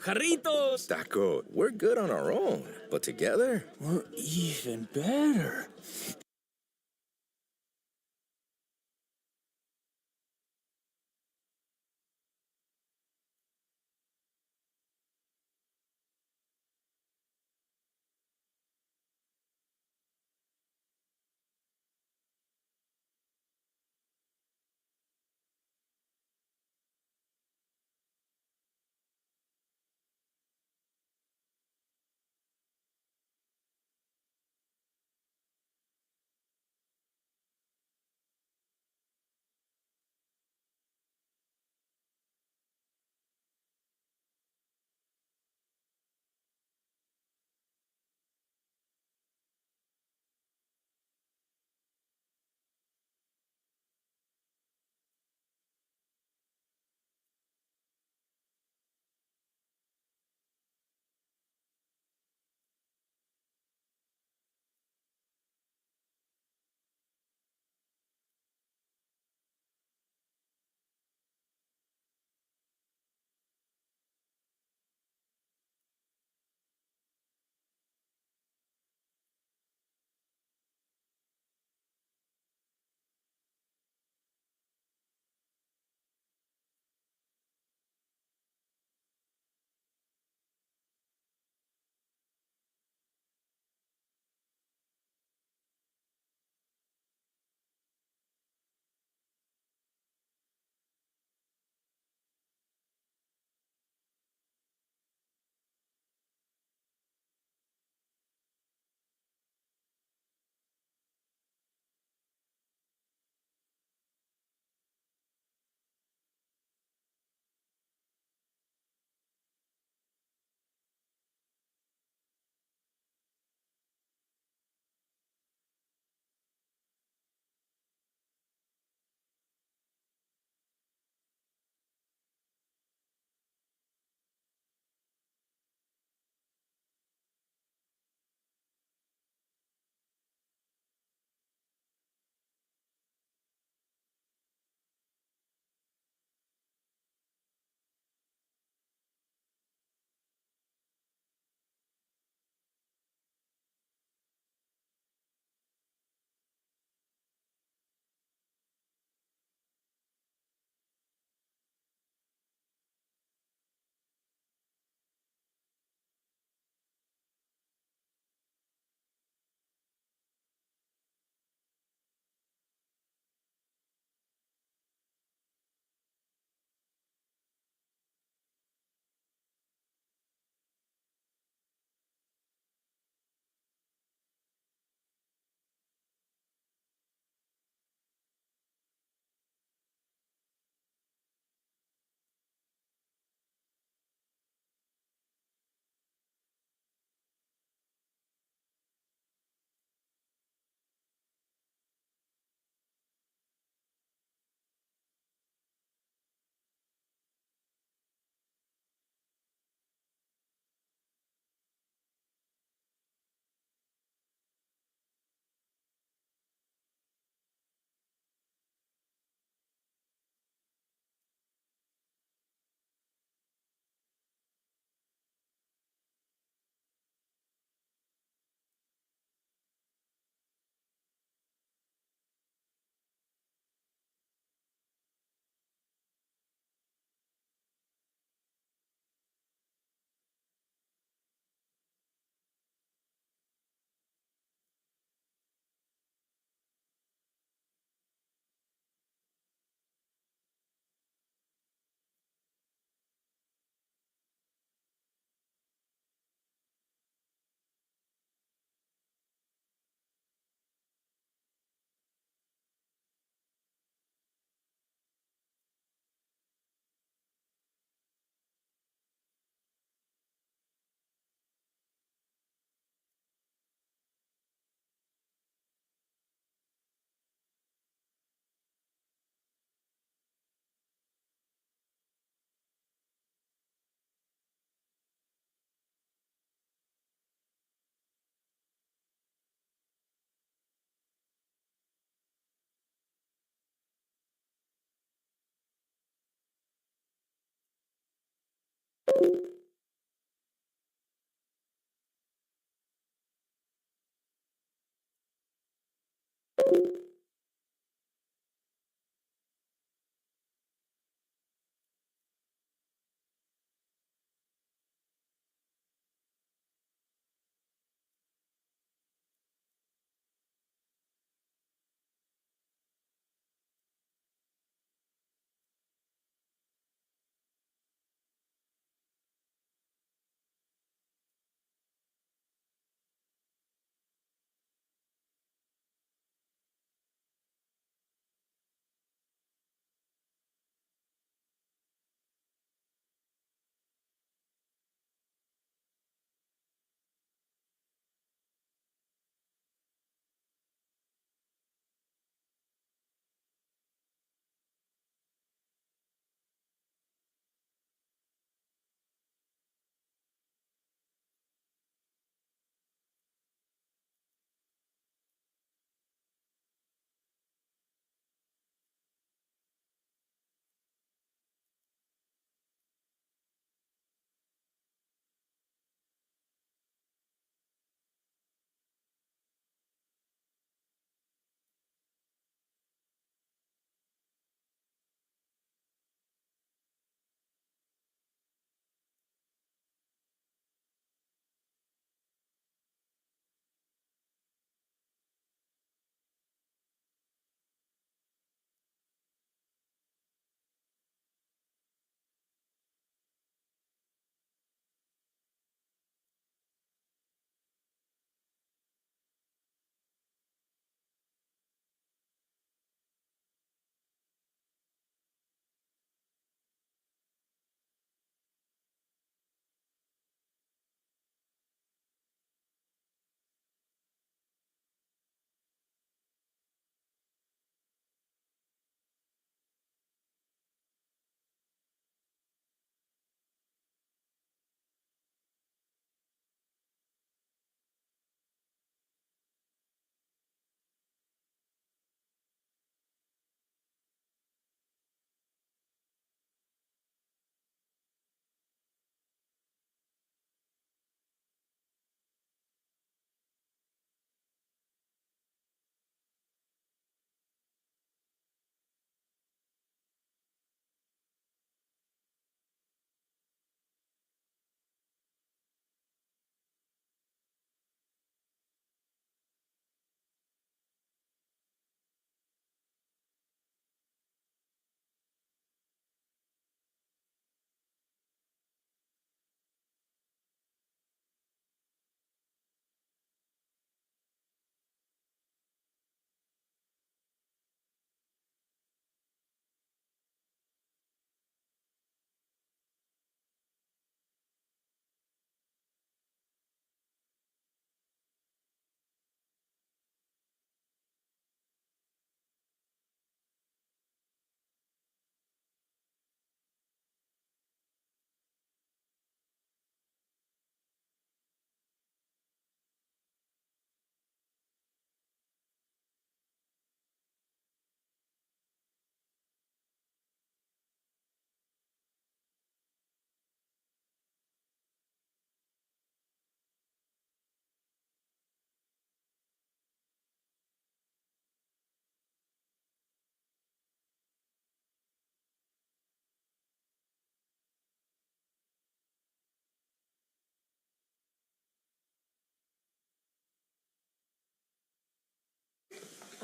Jarritos! Taco, we're good on our own, but together, We're even better.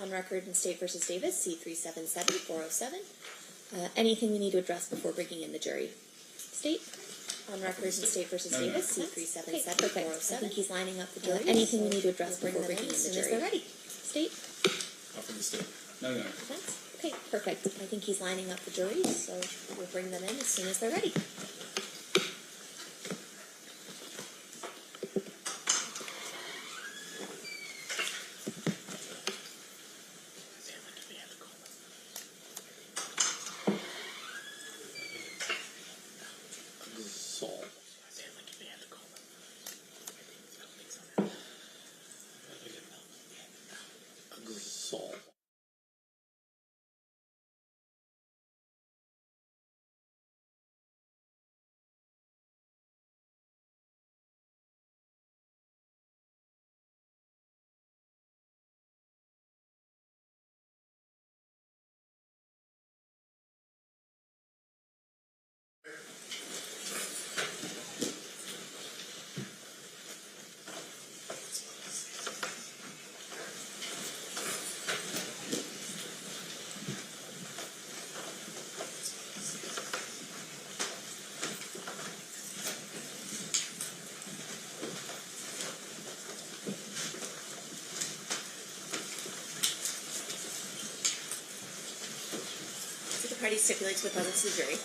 On record in State versus Davis, C-377-407. Anything we need to address before bringing in the jury? State? On record in State versus Davis, C-377-407. I think he's lining up the jury. Anything we need to address before bringing in the jury? As soon as they're ready. State? For the state. No. Okay, perfect. I think he's lining up the jury, so we'll bring them in as soon as they're ready. parties stipulate to the presence of the jury?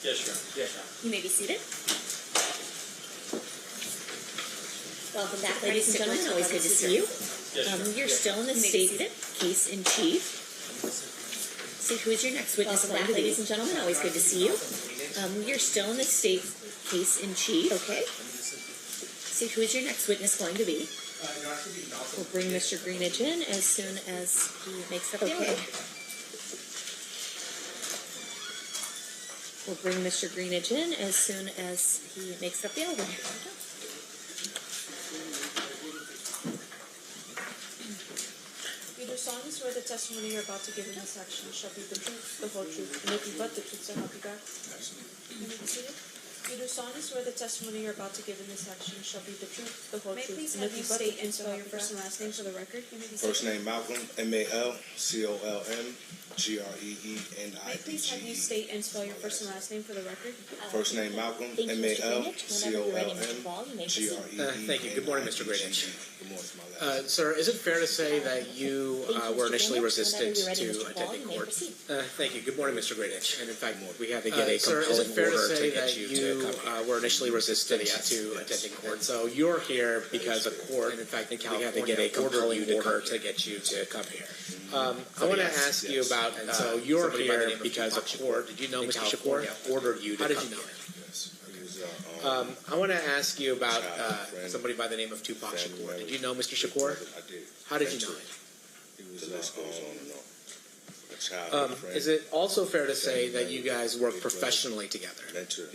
Yes, Your Honor. Yes, Your Honor. You may be seated. Welcome back, ladies and gentlemen. Always good to see you. Yes, Your Honor. You're still in the state's case in chief. So who is your next witness? Welcome back, ladies and gentlemen. Always good to see you. You're still in the state's case in chief. Okay. So who is your next witness going to be? We'll bring Mr. Greenidge in as soon as he makes up the order. We'll bring Mr. Greenidge in as soon as he makes up the order. You do solemnly swear the testimony you're about to give in this action shall be the truth, the whole truth, and nothing but the truth, so help you God? You may be seated. You do solemnly swear the testimony you're about to give in this action shall be the truth, the whole May I truth, please and have you nothing but the state and truth, so spell help your you first God? and last name for the record? You may be First seated. name Malcolm, M-A-L-C-O-L-M-G-R-E-E-N-I-D-G-E. May I please have you state and spell your first and last name for the record? First name Malcolm, Thank you, Mr. Greenidge. Whenever you're ready, Mr. Ball, you may proceed. M-A-L-C-O-L-M-G-R-E-E-N-I-D-G-E. Thank you. Good morning, Mr. Greenidge. Good morning, my lad. Sir, is it fair to say that you were initially resistant to attending court? Thank you. Good morning, Mr. Greenidge. And in fact, we had to get a Sir, compelling is it fair to order say to get that you you, to come here. Were initially resistant to attending court. So you're here because a court, and in fact, in California, we had to get a compelling order to get you to come here. I want to ask you about, and so you're here because a court, did you know Mr. Shakur ordered you to come here? How did you know it? Yes, he was, I want to ask you about childhood friend, somebody by the name of Tupac family Shakur. member. Did you know Mr. Shakur? I did. How did you know it? He was, a childhood friend. Is it also fair to say that you guys work professionally together? Mentor.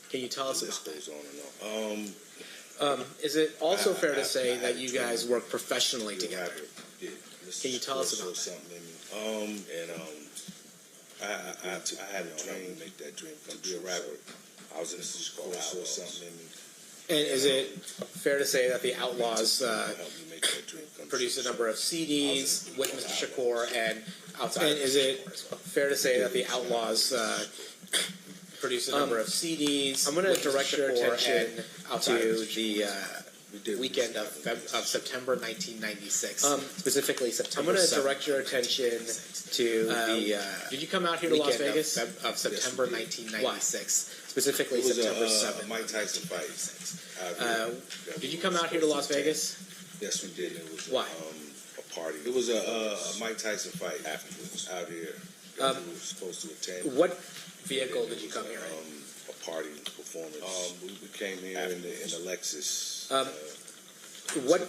Can you tell us The about list that? goes on and on. Is it also fair to I say had that a you dream guys work professionally to be a together? rapper. Yeah. Can you tell us about that? Something in me. I had a dream to make that dream come true. Be a rapper. I was in a school, saw something in me. And is it fair to say that the Outlaws Help me make that dream come produced a true. number of CDs with Mr. Shakur and outside? And is it fair to say that the Outlaws produced a number of CDs? I'm going to direct your attention to the weekend of September 1996, specifically September. I'm going to direct your attention to the. Did you come out here to Las Vegas of September 1996? Specifically It was September a 7th. Mike Tyson fight. Did you come out here to Las Vegas? Yes, we did. It was Why? A party. It was a Mike Tyson fight afterwards out here. We were supposed to attend. What vehicle did you come here in? A party performance. We came here in the Lexus. What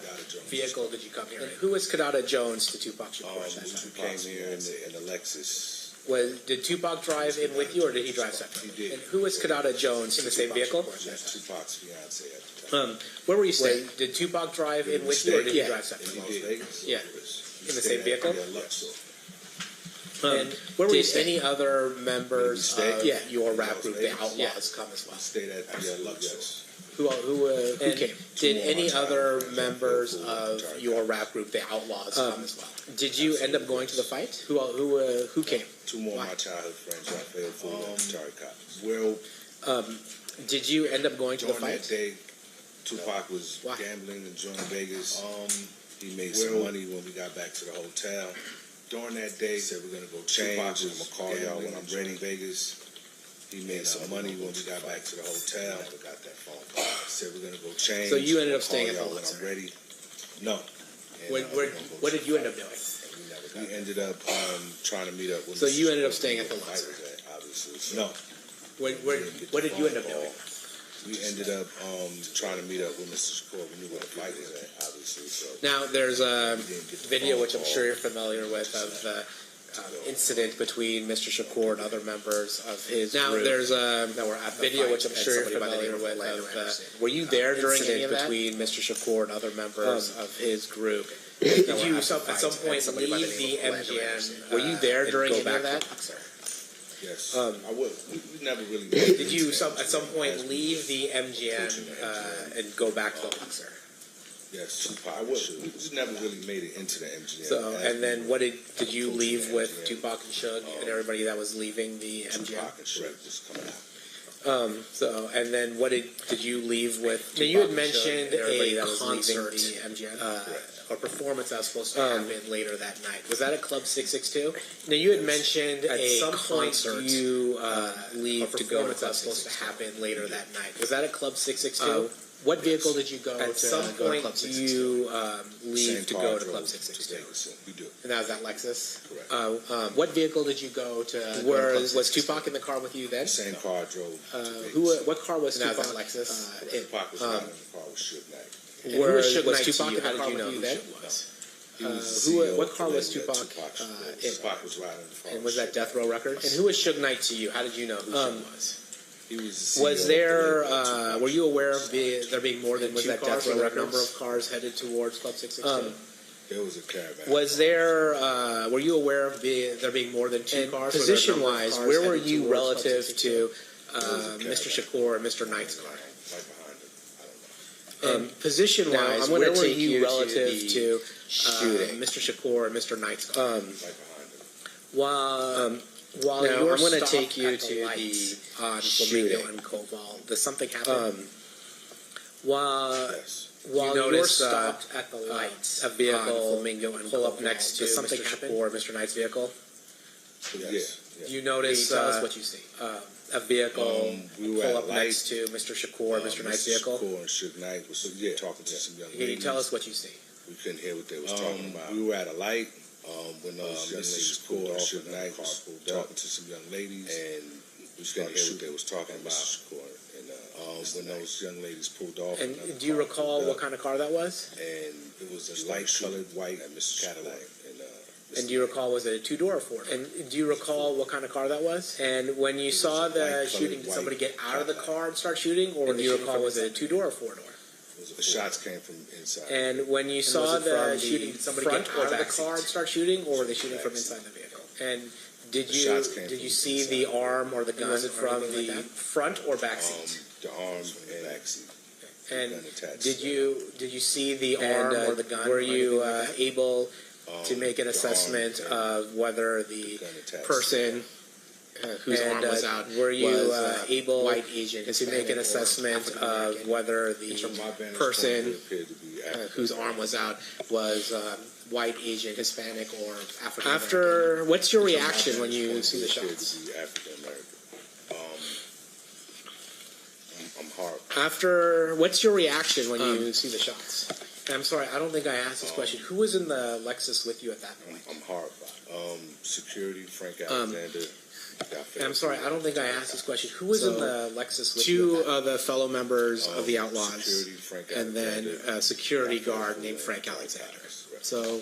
vehicle did you come here in? Who was Kadada Jones to Tupac Shakur? We came here in the Lexus. Did Tupac drive in with you, or did he drive separately? He did. And who was Kadada Jones in the same vehicle? That's Tupac's fiance at the time. Where were you staying? Did Tupac drive in with you, or did he drive In separately? Las Vegas? Yeah. In the same vehicle? Yeah, Luxor. And where were you staying? Any other members Did we stay? of your rap Las group, the Vegas? Outlaws, come as We well? stayed at Luxor. Who came? Did any other members Two of more your rap group, the Outlaws, come as well? Did you end up going to the fight? Who came? Two more of my childhood friends, Raphael Fuller and Tari Cox. Well, Did you end up going to the during fight? that day, Tupac was Why? gambling and enjoying Vegas. He made some money when we got back to the hotel. During that day, said we're gonna go change. I'm gonna call y'all when I'm ready. Vegas. He made some money when we got back to the hotel. Never got that phone call. Said we're gonna go change. So you ended up I'll staying at call the y'all when Luxor? I'm ready. No. What did you end up doing? We ended up trying to meet up with. So Mr. you ended up Shakur, staying at the where fight Luxor? was at, obviously. So no. What did you end up doing? We ended up trying to meet up with Mr. Shakur. We knew where the fight was at, obviously. So Now, there's a video which I'm sure you're familiar with of the incident between Mr. Shakur and other members of his group. Now, there's a video which I'm sure you're familiar with of were you there during any of that? Between Mr. Shakur and other members of his group. Did you at some point leave the MGM? Were you there during any of that? yes, I would. We never really. Did you at some point leave the MGM and go back to the Luxor? Yes, I would. We just never really made it into the MGM. So, and then what did you leave with Tupac and Suge and everybody that was leaving the MGM? Tupac and Shrek was coming out. So, and then what did you leave with? Tupac you had mentioned a concert, the MGM, or performance that was supposed to happen later that night. Was that at Club 662? Now you had mentioned at some concert you leave to go to Club 662. That was supposed to happen later that night. Was that at Club 662? What vehicle did you go to? At some point you leave to go to Club 662. We do. And that was that Lexus? Correct. What vehicle did you go to? Was Tupac in the car with you then? Same car I drove. What car was Tupac? That Lexus? Tupac was not in the car with Suge Knight. Was Tupac in the car with you then? What car was Tupac in? Tupac was riding the car. And was that Death Row Records? And who was Suge Knight to you? How did you know who Suge was? He was the Was there? Were you aware of there being more than two cars? Was there a number of cars headed towards Club 662? There was a caravan. Was there? Were you aware of there being more than two cars? Position-wise, where were you relative to Mr. Shakur and Mr. Knight's car? Right behind him. I don't know. And position-wise, where were you relative to Mr. Shakur and Mr. Knight's car? Right behind him. While I'm going to take you to the Flamingo and Cobalt. Does something happen? Yes. While you're stopped at the lights, a vehicle Flamingo and pull up next to Mr. Shakur or Mr. Knight's vehicle. Yes. Do you notice? Tell us what you see. A vehicle we were pull at up light. next to Mr. Shakur or Mr. Knight's vehicle. Shakur and Suge Knight was talking to some young ladies. Can you tell us what you see? We couldn't hear what they was talking about. We were at a light when those young ladies pulled off. Suge Knight was talking to some young ladies, and we couldn't hear what they was talking about. And when those young ladies pulled off. And do you recall what kind of car that was? And it was a light-colored white Cadillac. And do you recall, was it a two-door or four-door? And do you recall what kind of car that was? And when you saw the shooting, did somebody get out of the car and start shooting? Or do you recall, was it a two-door or four-door? The shots came from inside. And when you saw the shooting, did somebody get out of the car and start shooting? Or were they shooting from inside the vehicle? And did you see the arm or the gun from the front or back seat? The arm and back seat. And did you see the arm or the gun? Were you able to make an assessment of whether the person whose arm was out were you able white agent to make an assessment of whether the person whose arm was out was white, Asian, Hispanic, or African American? After, what's your reaction when you see the shots? African American. I'm hard. After, what's your reaction when you see the shots? I'm sorry, I don't think I asked this question. Who was in the Lexus with you at that point? I'm horrified. Security, Frank Alexander. I'm sorry, I don't think I asked this question. Who was in the Lexus with you? Two of the fellow members of the Outlaws, Security, Frank and then a security guard named Frank Alexander. So,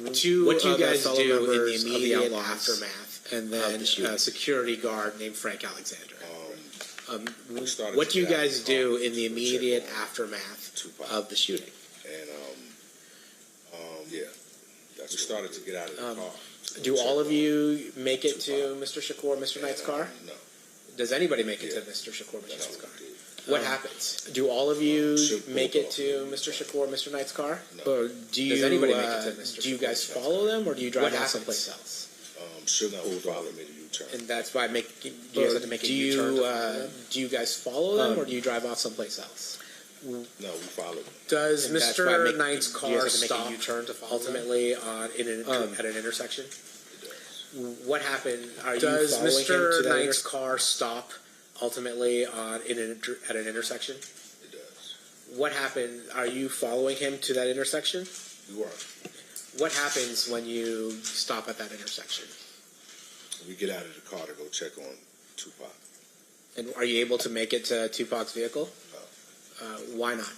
what do you guys do in the immediate aftermath, and then a security guard named Frank Alexander? What do you guys do in the immediate aftermath of the shooting? And we started to get out of the car. Do all of you make it to Mr. Shakur, Mr. Knight's car? No. Does anybody make it to Mr. Shakur, Mr. Knight's car? What happens? Do all of you make it to Mr. Shakur, Mr. Knight's car? No. Or does anybody make it to Mr. Do you guys follow them, or do you drive off someplace else? Suge pulled off and made a U-turn. And that's why you guys have to make a U-turn. Do you guys follow them, or do you drive off someplace else? No, we followed them. Does Mr. Knight's car stop ultimately at an intersection? What happened? Does Mr. Knight's car stop ultimately at an intersection? It does. What happened? Are you following him to that intersection? We were. What happens when you stop at that intersection? We get out of the car to go check on Tupac. And are you able to make it to Tupac's vehicle? No. Why not?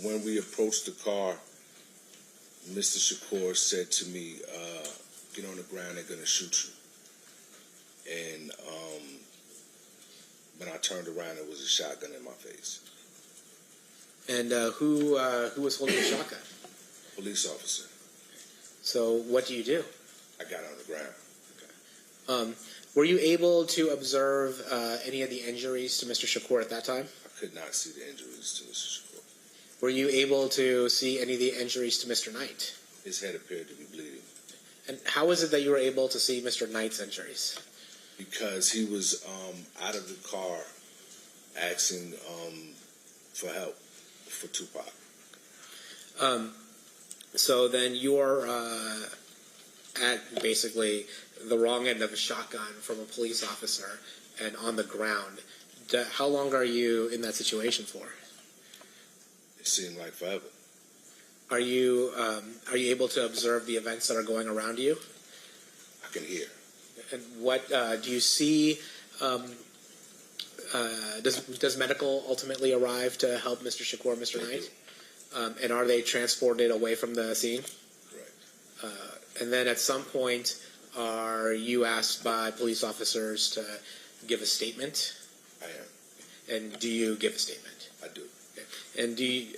When we approached the car, Mr. Shakur said to me, get on the ground, they're going to shoot you. And when I turned around, there was a shotgun in my face. And who was holding the shotgun? Police officer. So what do you do? I got on the ground. Okay. Were you able to observe any of the injuries to Mr. Shakur at that time? I could not see the injuries to Mr. Shakur. Were you able to see any of the injuries to Mr. Knight? His head appeared to be bleeding. And how is it that you were able to see Mr. Knight's injuries? Because he was out of the car asking for help for Tupac. So then you're at basically the wrong end of a shotgun from a police officer and on the ground. How long are you in that situation for? It seemed like forever. Are you able to observe the events that are going around you? I can hear. And what do you see? Does medical ultimately arrive to help Mr. Shakur, Mr. Knight? And are they transported away from the scene? Correct. And then at some point, are you asked by police officers to give a statement? I am. And do you give a statement? I do. Okay. And do you,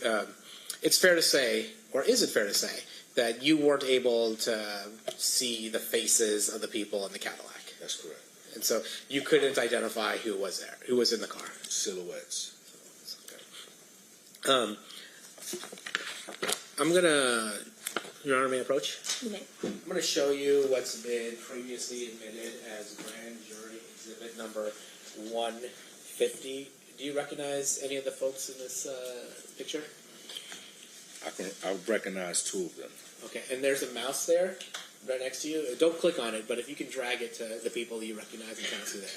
it's fair to say, or is it fair to say, that you weren't able to see the faces of the people in the Cadillac? That's correct. And so you couldn't identify who was there, who was in the car? Silhouettes. Okay. I'm gonna, Your Honor, may I approach? You may. I'm gonna show you what's been previously admitted as grand jury exhibit number 150. Do you recognize any of the folks in this picture? I recognize two of them. Okay, and there's a mouse there right next to you. Don't click on it, but if you can drag it to the people you recognize and tell us who they are.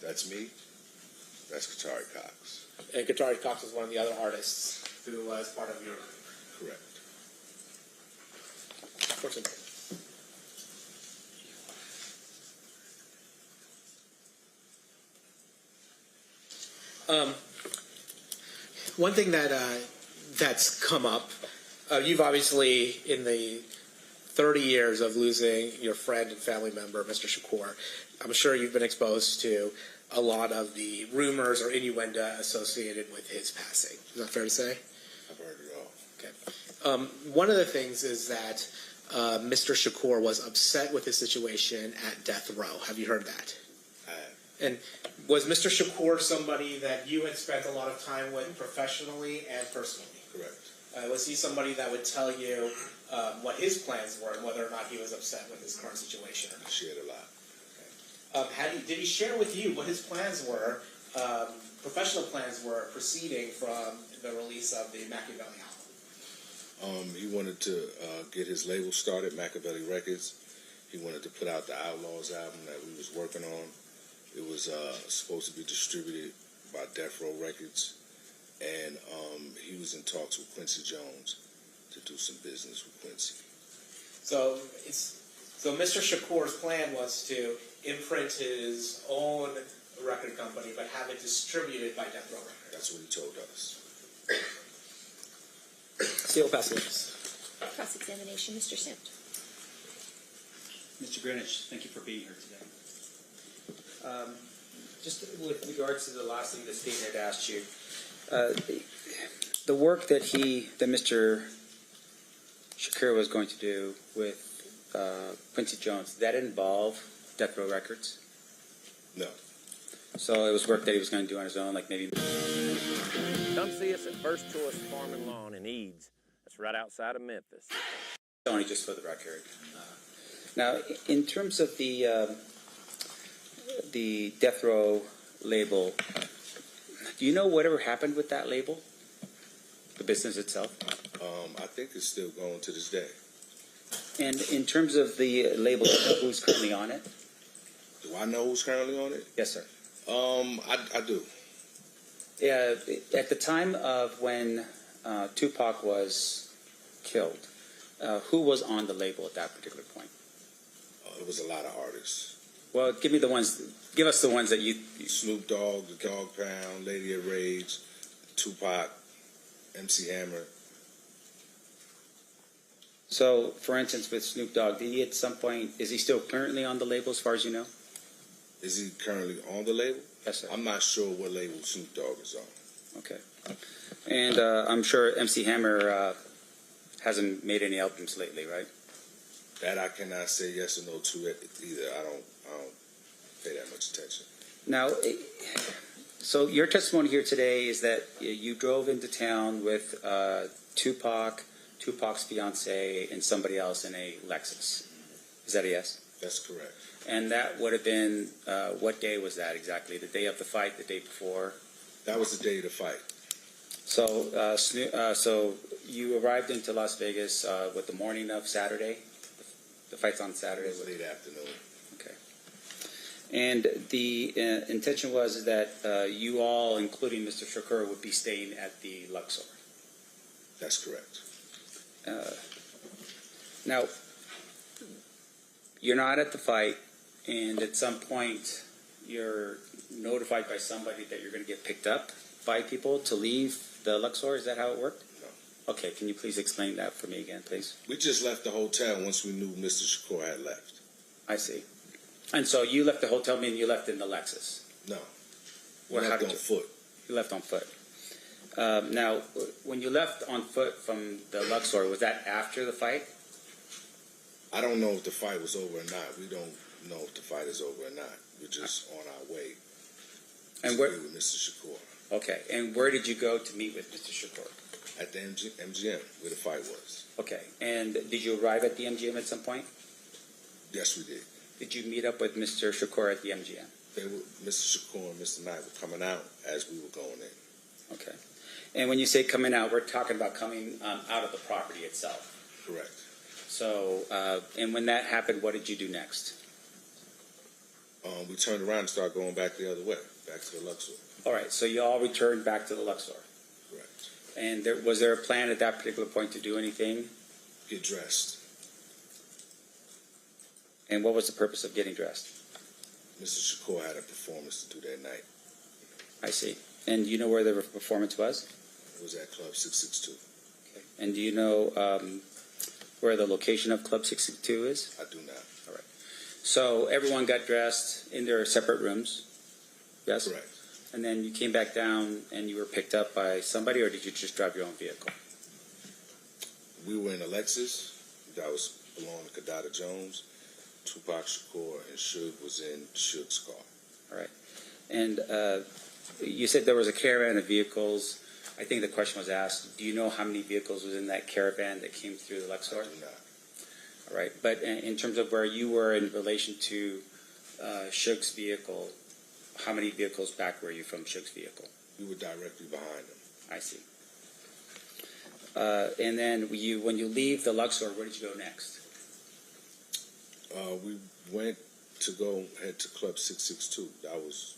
That's me. That's Katari Cox. And Katari Cox is one of the other artists who was part of your... Correct. Courtroom. One thing that that's come up, you've obviously, in the 30 years of losing your friend and family member, Mr. Shakur, I'm sure you've been exposed to a lot of the rumors or innuendo associated with his passing. Is that fair to say? I've heard it all. Okay. One of the things is that Mr. Shakur was upset with his situation at death row. Have you heard that? I have. And was Mr. Shakur somebody that you had spent a lot of time with professionally and personally? Correct. Was he somebody that would tell you what his plans were and whether or not he was upset with his current situation? I shared a lot. Did he share with you what his plans were, professional plans were, proceeding from the release of the Machiavelli album? He wanted to get his label started, Machiavelli Records. He wanted to put out the Outlaws album that we was working on. It was supposed to be distributed by Death Row Records. And he was in talks with Quincy Jones to do some business with Quincy. So Mr. Shakur's plan was to imprint his own record company, but have it distributed by Death Row Records. That's what he told us. Seal pass witness. Cross-examination, Mr. Simt. Mr. Greenwich, thank you for being here today. Just with regards to the last thing the state had asked you, the work that Mr. Shakur was going to do with Quincy Jones, that involve Death Row Records? No. So it was work that he was going to do on his own, like maybe... Come see us at First Choice Farm and Lawn in Eads. That's right outside of Memphis. Only just for the record. Now, in terms of the Death Row label, do you know whatever happened with that label? The business itself? I think it's still going to this day. And in terms of the label, who's currently on it? Do I know who's currently on it? Yes, sir. I do. Yeah, at the time of when Tupac was killed, who was on the label at that particular point? It was a lot of artists. Well, give us the ones that you... Snoop Dogg, The Dog Pound, Lady of Rage, Tupac, MC Hammer. So, for instance, with Snoop Dogg, did he at some point, is he still currently on the label as far as you know? Is he currently on the label? Yes, sir. I'm not sure what label Snoop Dogg is on. Okay. And I'm sure MC Hammer hasn't made any albums lately, right? That I cannot say yes or no to it either. I don't pay that much attention. Now, so your testimony here today is that you drove into town with Tupac, Tupac's fiance, and somebody else in a Lexus. Is that a yes? That's correct. And that would have been, what day was that exactly? The day of the fight, the day before? That was the day of the fight. So you arrived into Las Vegas with the morning of Saturday. The fight's on Saturday. It was late afternoon. Okay. And the intention was that you all, including Mr. Shakur, would be staying at the Luxor. That's correct. Now, you're not at the fight, and at some point, you're notified by somebody that you're going to get picked up by people to leave the Luxor. Is that how it worked? No. Okay, can you please explain that for me again, please? We just left the hotel once we knew Mr. Shakur had left. I see. And so you left the hotel, meaning you left in the Lexus? No. We Well, how left did on you- foot. You left on foot. Now, when you left on foot from the Luxor, was that after the fight? I don't know if the fight was over or not. We don't know if the fight is over or not. We're just on our way And to where? meet with Mr. Shakur Okay, and where did you go to meet with Mr. Shakur? at the MGM where the fight was. Okay, and did you arrive at the MGM at some point? Yes, we did. Did you meet up with Mr. Shakur at the MGM? Mr. Shakur and Mr. Knight were coming out as we were going in. Okay. And when you say coming out, we're talking about coming out of the property itself. Correct. So, and when that happened, what did you do next? We turned around and started going back the other way, back to the Luxor. All right, so you all returned back to the Luxor. Correct. And was there a plan at that particular point to do anything? Get dressed. And what was the purpose of getting dressed? Mr. Shakur had a performance to do that night. I see. And do you know where the performance was? It was at Club 662. Okay. And do you know where the location of Club 662 is? I do not. All right. So everyone got dressed in their separate rooms? Yes? Correct. And then you came back down and you were picked up by somebody, or did you just drive your own vehicle? We were in a Lexus that was belonging to Kadada Jones. Tupac Shakur and Suge was in Suge's car. All right. And you said there was a caravan of vehicles. I think the question was asked, do you know how many vehicles was in that caravan that came through the Luxor? I do not. All right. But in terms of where you were in relation to Suge's vehicle, how many vehicles back were you from Suge's vehicle? We were directly behind him. I see. And then when you leave the Luxor, where did you go next? We went to go head to Club 662. That was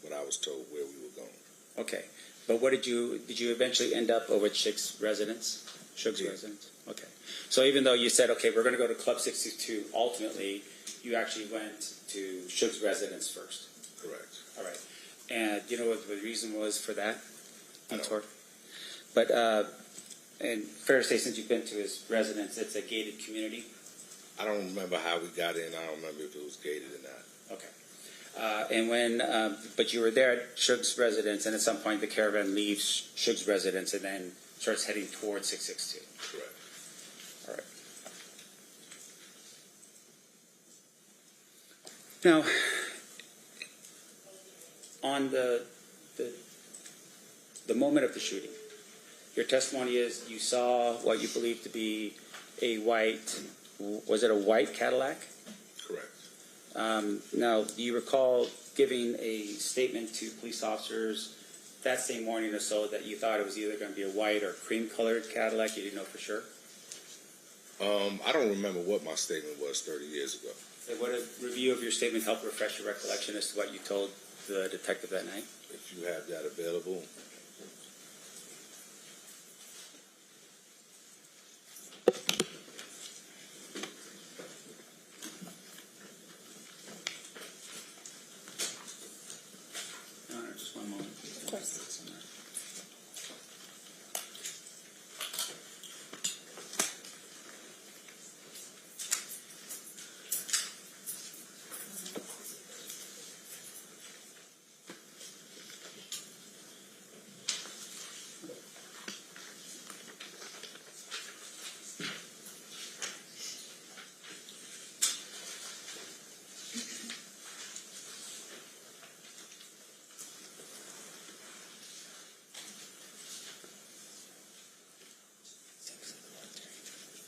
what I was told where we were going. Okay. But what did you eventually end up over at Suge's residence? Suge's Yeah. residence? Okay. So even though you said, okay, we're going to go to Club 662, ultimately, you actually went to Suge's residence first. Correct. All right. And do you know what the reason was for that I don't. detour? But, and fair to say, since you've been to his residence, it's a gated community? I don't remember how we got in. I don't remember if it was gated or not. Okay. And when, but you were there at Suge's residence, and at some point the caravan leaves Suge's residence and then starts heading towards 662. Correct. All right. Now, on the moment of the shooting, your testimony is you saw what you believe to be a white, was it a white Cadillac? Correct. Now, do you recall giving a statement to police officers that same morning or so that you thought it was either going to be a white or cream-colored Cadillac? You didn't know for sure? I don't remember what my statement was 30 years ago. So would a review of your statement help refresh your recollection as to what you told the detective that night? If you have that available. No, just one moment. Of course.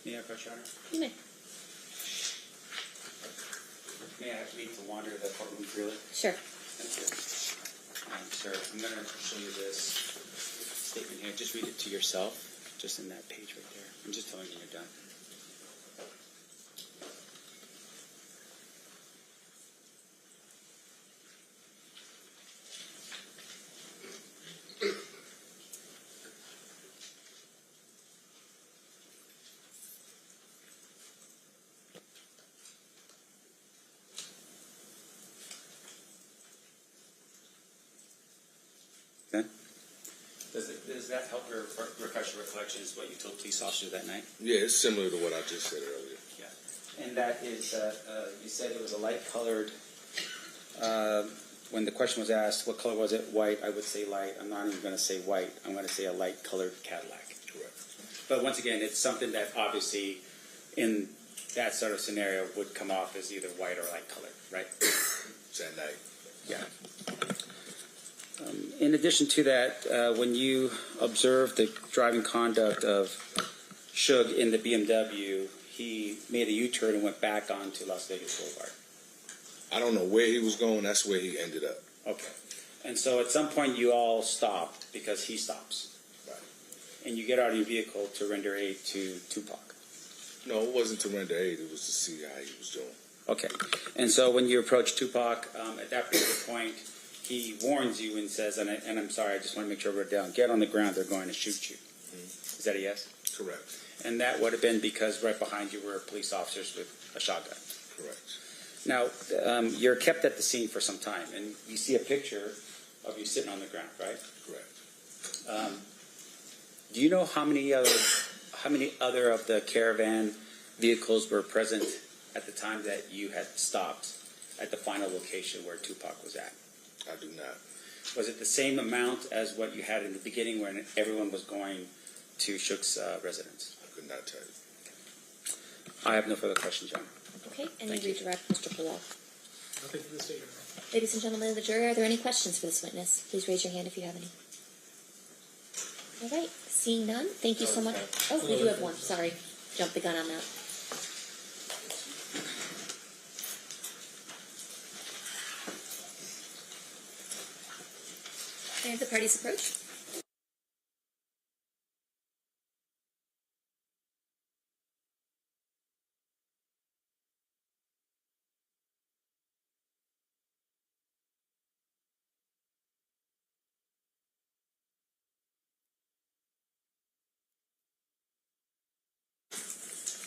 May I approach, Your Honor? You may. May I have leave to wander the courtroom freely? Sure. Thank you. Sir, I'm going to show you this. statement here. Just read it to yourself, just in that page right there. I'm just telling you you're done. Okay. Does that help your refresh your recollections what you told police officers that night? Yeah, it's similar to what I just said earlier. Yeah. And that is, you said it was a light colored, when the question was asked, what color was it? White, I would say light. I'm not even going to say white. I'm going to say a light colored Cadillac. Correct. But once again, it's something that obviously in that sort of scenario would come off as either white or light colored, right? It's at night. Yeah. In addition to that, when you observed the driving conduct of Suge in the BMW, he made a U-turn and went back onto Las Vegas Boulevard. I don't know where he was going. That's where he ended up. Okay. And so at some point you all stopped because he stops. Right. And you get out of your vehicle to render aid to Tupac. No, it wasn't to render aid. It was to see how he was doing. Okay. And so when you approach Tupac, at that particular point, he warns you and says, and I'm sorry, I just want to make sure we're down, get on the ground, they're going to shoot you. Mm-hmm. Is that a yes? Correct. And that would have been because right behind you were police officers with a shotgun. Correct. Now, you're kept at the scene for some time, and you see a picture of you sitting on the ground, right? Correct. Do you know how many other of the caravan vehicles were present at the time that you had stopped at the final location where Tupac was at? I do not. Was it the same amount as what you had in the beginning when everyone was going to Shook's residence? I could not tell you. I have no further questions, John. Okay, and Thank you redirect Mr. Palal. Nothing for the state. Ladies and gentlemen of the jury, are there any questions for this witness? Please raise your hand if you have any. All right, seeing none, thank you so much. Oh, we do have one, sorry. Jumped the gun on that. Can I have the parties approach?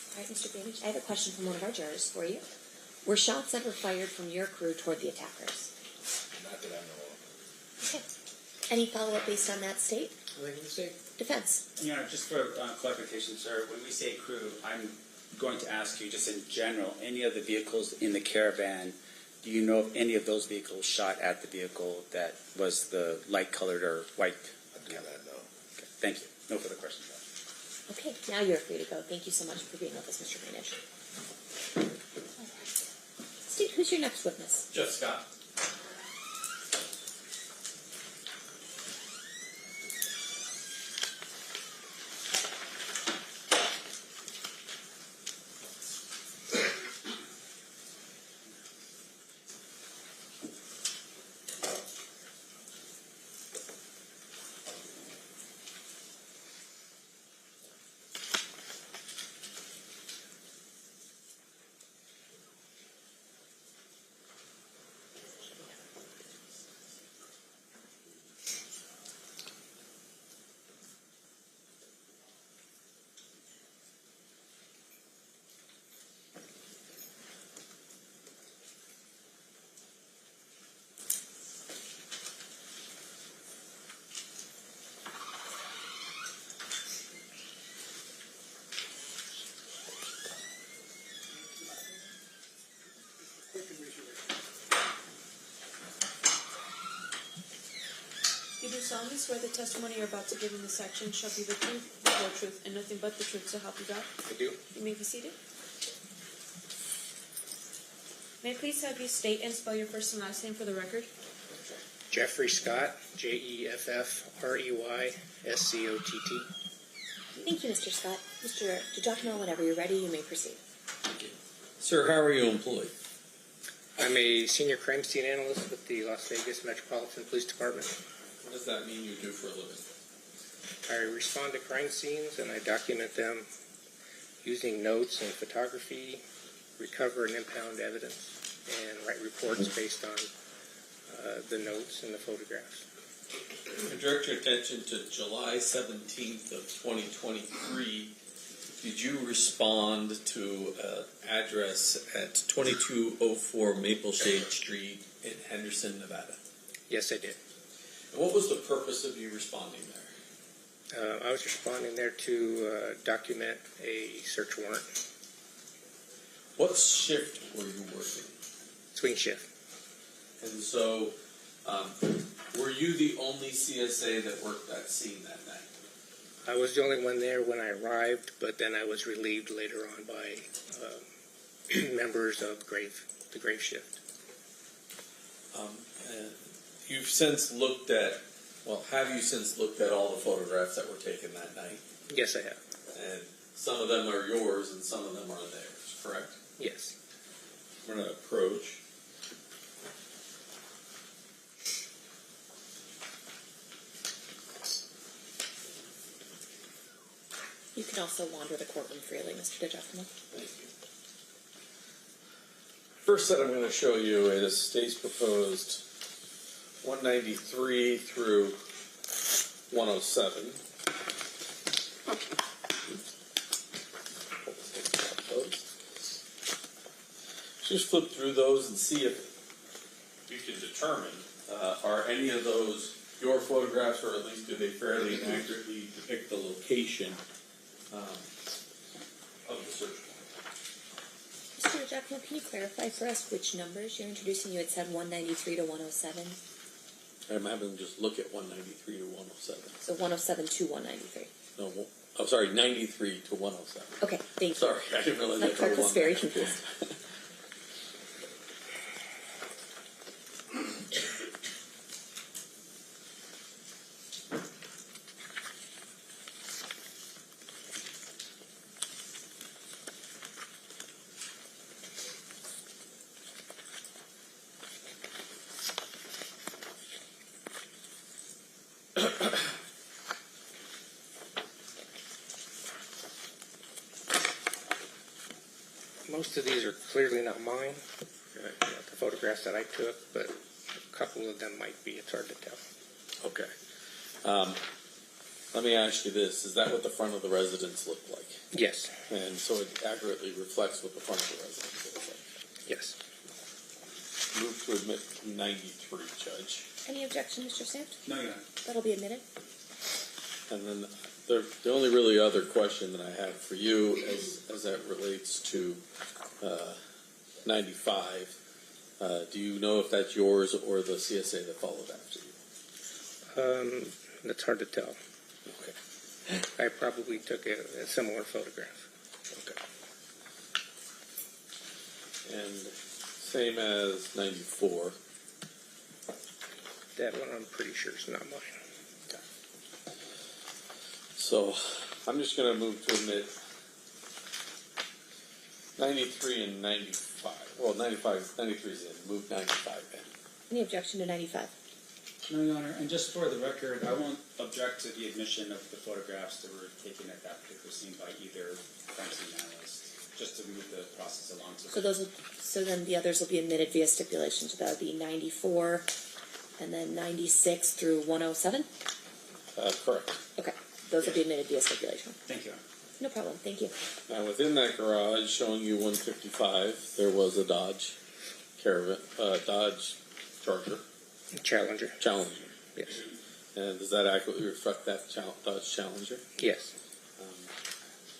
All right, Mr. Bainbridge, I have a question from one of our jurors for you. Were shots ever fired from your crew toward the attackers? Not that I know of. Okay. Any follow-up based on that state? Nothing for the state. Defense. Your Honor, just for clarification, sir, when we say crew, I'm going to ask you just in general, any of the vehicles in the caravan, do you know if any of those vehicles shot at the vehicle that was the light-colored or white? I do not know. Okay, thank you. No further questions, Your Honor. Okay, now you're free to go. Thank you so much for being with us, Mr. Bainish. Steve, who's your next witness? Jeff Scott. You do solemnly swear the testimony you're about to give in this action shall be the truth, the whole truth, and nothing but the truth, so help you God? I do. You may be seated. May I please have you state and spell your first and last name for the record? Jeffrey Scott, Jeffrey-Scott. Thank you, Mr. Scott. Mr. DiGiacomo, whenever you're ready, you may proceed. Sir, how are you employed? I'm a senior crime scene analyst with the Las Vegas Metropolitan Police Department. What does that mean you do for a living? I respond to crime scenes and I document them using notes and photography, recover and impound evidence, and write reports based on the notes and the photographs. Direct your attention to July 17th of 2023. Did you respond to an address at 2204 Mapleshade Street in Henderson, Nevada? Yes, I did. And what was the purpose of you responding there? I was responding there to document a search warrant. What shift were you working? Swing shift. And so, were you the only CSA that worked that scene that night? I was the only one there when I arrived, but then I was relieved later on by members of the grave shift. You've since looked at, have you since looked at all the photographs that were taken that night? Yes, I have. And some of them are yours and some of them are theirs, correct? Yes. I'm going to approach. You can also wander the courtroom freely, Mr. DeGiacomo. Thank you. First set I'm going to show you is state's proposed 193 through 107. Just flip through those and see if you can determine are any of those your photographs, or at least do they fairly and accurately depict the location of the search warrant. Mr. DeGiacomo, can you clarify for us which numbers you're introducing? You had said 193 to 107. I'm having them just look at 193 to 107. So 107 to 193. No, I'm sorry, 93 to 107. Okay, thank you. Sorry, I didn't realize My that clerk was was very confused. Most of these are clearly not mine, the photographs that I took, but a couple of them might be. It's hard to tell. Okay. Let me ask you this. Is that what the front of the residence looked like? Yes. And so it accurately reflects what the front of the residence looks like? Yes. Move to admit 93, Judge. Any objection, Mr. Sant? No, you're not. That'll be admitted. And then the only really other question that I have for you as that relates to 95, do you know if that's yours or the CSA that followed after you? That's hard to tell. Okay. I probably took a similar photograph. Okay. And same as 94. That one I'm pretty sure is not mine. Okay. So I'm just going to move to admit 93 and 95. Well, 93 is in. Move 95 in. Any objection to 95? No, Your Honor, and just for the record, I won't object to the admission of the photographs that were taken at that particular scene by either crime scene analyst, just to move the process along. So then the others will be admitted via stipulation. So that would be 94 and then 96 through 107? Correct. Okay. Those will be admitted via stipulation. Thank you, Your Honor. No problem. Thank you. Now, within that garage, showing you 155, there was a Dodge Caravan, Dodge Charger. Challenger. Yes. And does that accurately reflect that Dodge Challenger? Yes.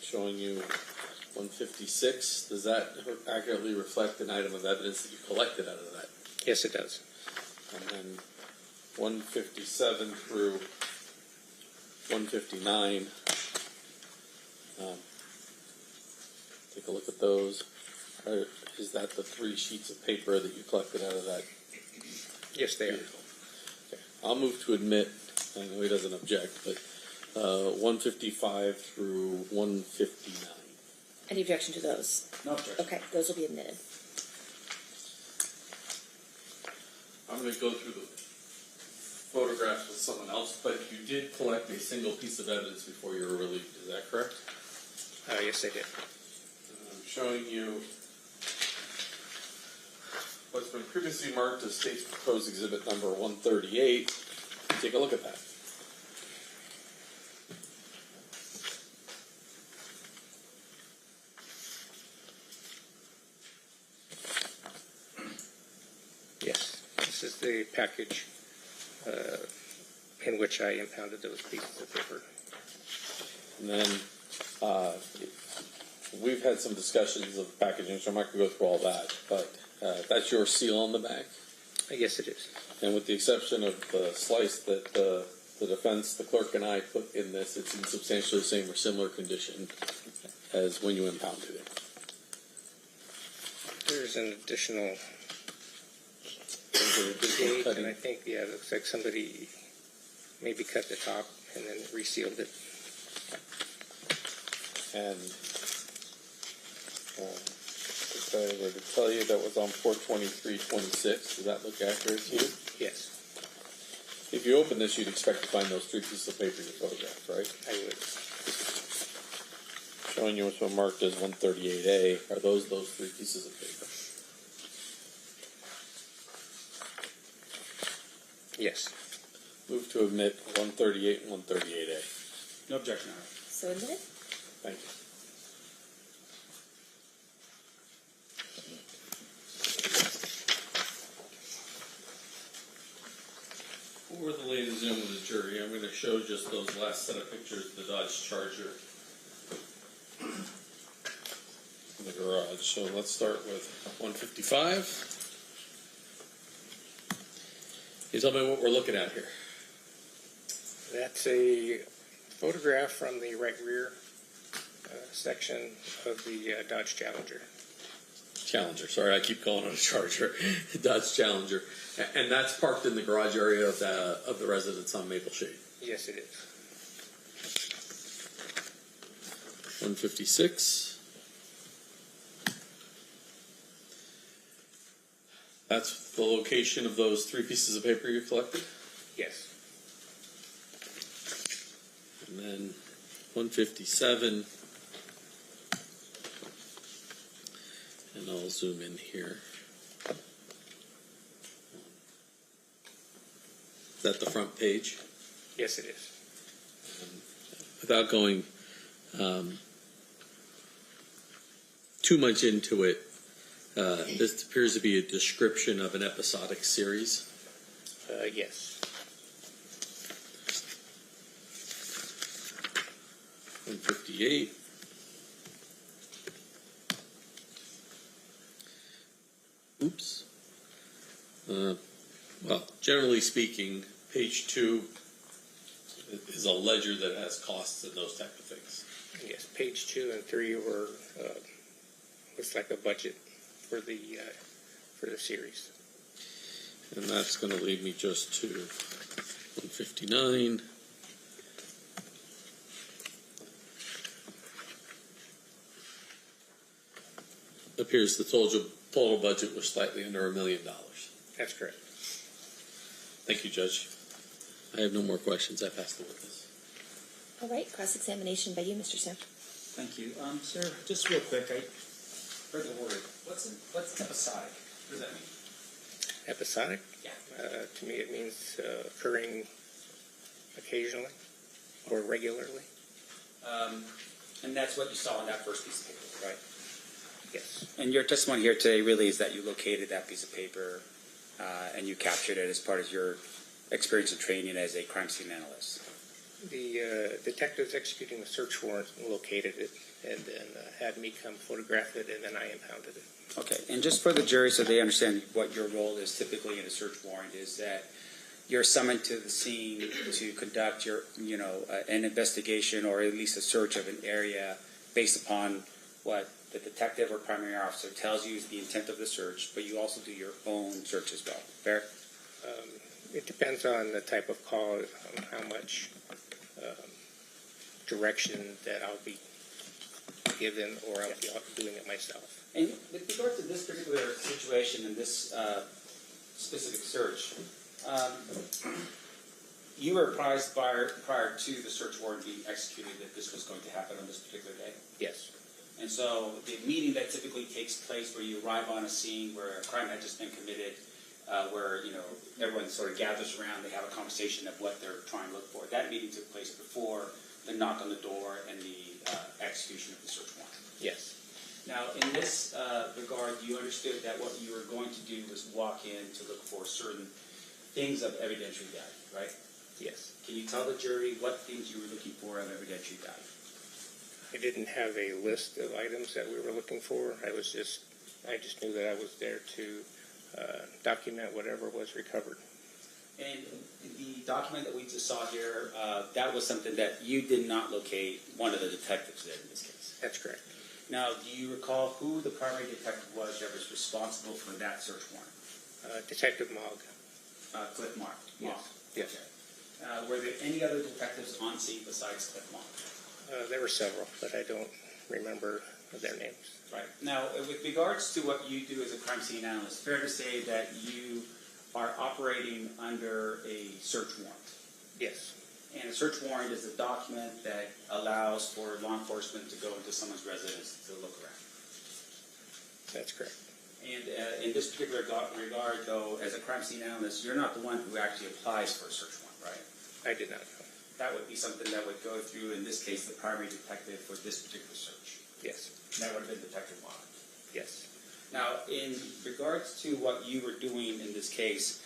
Showing you 156, does that accurately reflect an item of evidence that you collected out of that? Yes, it does. And then 157 through 159. Take a look at those. Is that the 3 sheets of paper that you collected out of that? Yes, they are. Okay. I'll move to admit, I know he doesn't object, but 155 through 159. Any objection to those? No objection. Okay, those will be admitted. I'm going to go through the photographs with someone else, but you did collect a single piece of evidence before you were relieved. Is that correct? Yes, I did. I'm showing you what's been previously marked as State's Proposed Exhibit number 138. Take a look at that. Yes, this is the package in which I impounded those pieces of paper. And then we've had some discussions of packaging, so I'm not going to go through all that, but that's your seal on the back. Yes, it is. And with the exception of the slice that the defense, the clerk, and I put in this, it's in substantially the same or similar condition as when you impounded it. There's an additional date, and I think, yeah, it looks like somebody maybe cut the top and then resealed it. And if I were to tell you that was on 4/23/26, does that look accurate to you? Yes, If you open this, you'd expect to find those three pieces of paper you photographed, right? I would. Showing you what's been marked as 138A. Are those three pieces of paper? Yes. Move to admit 138 and 138A. No objection, Your Honor. So admitted. Thank you. For the ladies and gentlemen of the jury, I'm going to show just those last set of pictures of the Dodge Charger in the garage. So let's start with 155. Can you tell me what we're looking at here? That's a photograph from the right rear section of the Dodge Challenger. Challenger. Sorry, I keep calling it a Charger. Dodge Challenger. And that's parked in the garage area of the residence on Maple Shade. Yes, it is. 156. That's the location of those three pieces of paper you collected? Yes. And then 157. And I'll zoom in here. Is that the front page? Yes, it is. Without going too much into it, this appears to be a description of an episodic series. Yes. 158. Oops. Well, generally speaking, page 2 is a ledger that has costs and those type of things. Yes, page 2 and 3 were was like a budget for the series. And that's going to lead me just to 159. Appears the total budget was slightly under $1 million. That's correct. Thank you, Judge. I have no more questions. I pass the witness. All right, cross-examination by you, Mr. Sir. Thank you. Sir, just real quick, I heard the word. What's episodic? What does that mean? Episodic? Yeah. To me, it means occurring occasionally or regularly. And that's what you saw on that first piece of paper, right? Yes. And your testimony here today really is that you located that piece of paper and you captured it as part of your experience and training as a crime scene analyst. The detectives executing the search warrant located it and then had me come photograph it, and then I impounded it. Okay, and just for the jury so they understand what your role is typically in a search warrant is that you're summoned to the scene to conduct your, an investigation or at least a search of an area based upon what the detective or primary officer tells you is the intent of the search, but you also do your own search as well. Fair? It depends on the type of call, how much direction that I'll be given, or I'll be doing it myself. And with regard to this particular situation and this specific search, you were apprised prior to the search warrant being executed that this was going to happen on this particular day? Yes. And so the meeting that typically takes place where you arrive on a scene where a crime had just been committed, where everyone sort of gathers around, they have a conversation of what they're trying to look for. That meeting took place before the knock on the door and the execution of the search warrant. Yes. Now, in this regard, you understood that what you were going to do was walk in to look for certain things of evidentiary value, right? Yes. Can you tell the jury what things you were looking for of evidentiary value? I didn't have a list of items that we were looking for. I just knew that I was there to document whatever was recovered. And the document that we just saw here, that was something that you did not locate one of the detectives did in this case. That's correct. Now, do you recall who the primary detective was that was responsible for that search warrant? Detective Mogg. Cliff Mark. Yes. Yes. Okay. Were there any other detectives on scene besides Cliff Mark? There were several, but I don't remember their names. Right. Now, with regards to what you do as a crime scene analyst, fair to say that you are operating under a search warrant? Yes. And a search warrant is a document that allows for law enforcement to go into someone's residence to look around. That's correct. And in this particular regard, though, as a crime scene analyst, you're not the one who actually applies for a search warrant, right? I did not know. That would be something that would go through, in this case, the primary detective for this particular search. Yes. That would have been Detective Watt. Yes. Now, in regards to what you were doing in this case,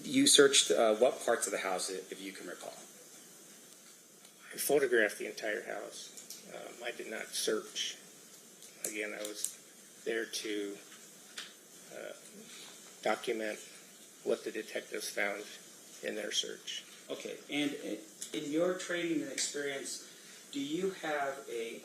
you searched what parts of the house, if you can recall? I photographed the entire house. I did not search. Again, I was there to document what the detectives found in their search. Okay, and in your training and experience, do you have a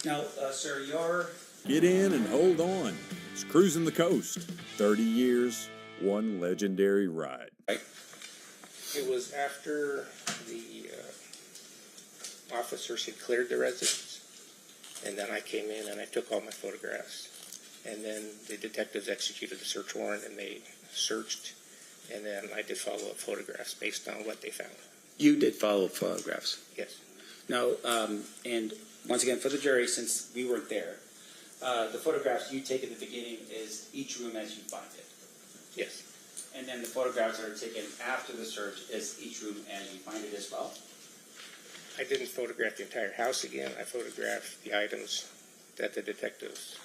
now, sir, your Get in and hold on. It's Cruising the Coast. 30 years, one legendary ride. It was after the officers had cleared the residence, and then I came in and I took all my photographs. And then the detectives executed the search warrant and they searched, and then I did follow-up photographs based on what they found. You did follow photographs. Yes. Now, and once again, for the jury, since we weren't there, the photographs you take at the beginning is each room as you find it. Yes. And then the photographs that are taken after the search is each room as you find it as well? I didn't photograph the entire house again. I photographed the items that the detectives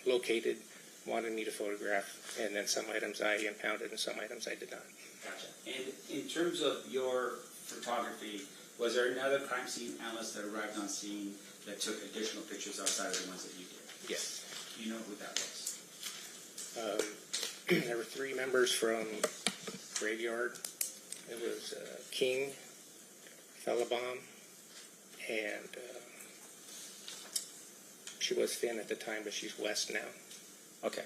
located, wanted me to photograph, and then some items I impounded and some items I did not. Gotcha. And in terms of your photography, was there another crime scene analyst that arrived on scene that took additional pictures outside of the ones that you did? Yes. Do you know who that was? There were three members from Graveyard. It was King, Fellabom, and she was thin at the time, but she's West now. Okay.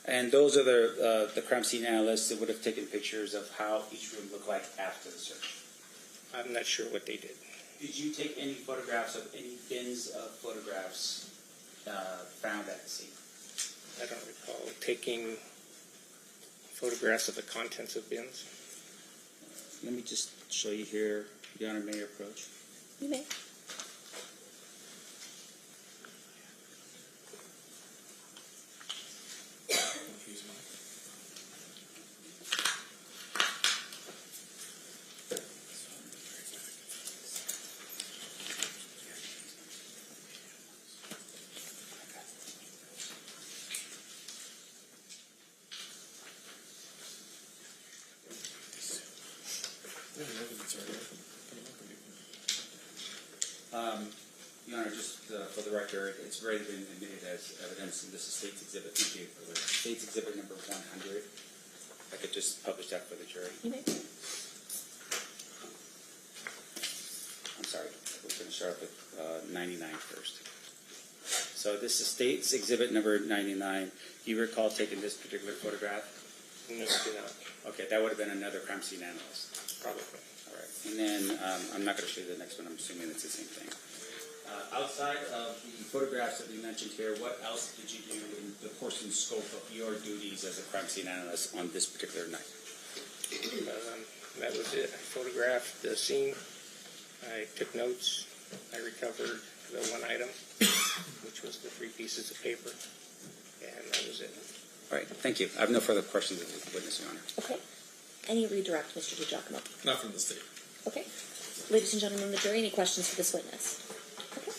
And those are the crime scene analysts that would have taken pictures of how each room looked like after the search? I'm not sure what they did. Did you take any photographs of any bins of photographs found at the scene? I don't recall taking photographs of the contents of bins. Let me just show you here. Your Honor, may I approach? You may. Your Honor, just for the record, it's already been admitted as evidence, and this is State's Exhibit. Thank you for the State's Exhibit number 100. I could just publish that for the jury. You may. start with 99 first. So this is State's Exhibit number 99. Do you recall taking this particular photograph? No, I do not. Okay, that would have been another crime scene analyst. Probably. All right. And then I'm not going to show you the next one. I'm assuming it's the same thing. Outside of the photographs that we mentioned here, what else did you do in the course and scope of your duties as a crime scene analyst on this particular night? That was it. I photographed the scene. I took notes. I recovered the one item, which was the 3 pieces of paper, and that was it. All right, thank you. I have no further questions of the witness, Your Honor. Okay. Any redirect, Mr. DiGiacomo? Not from the state. Okay. Ladies and gentlemen of the jury, any questions for this witness? Okay.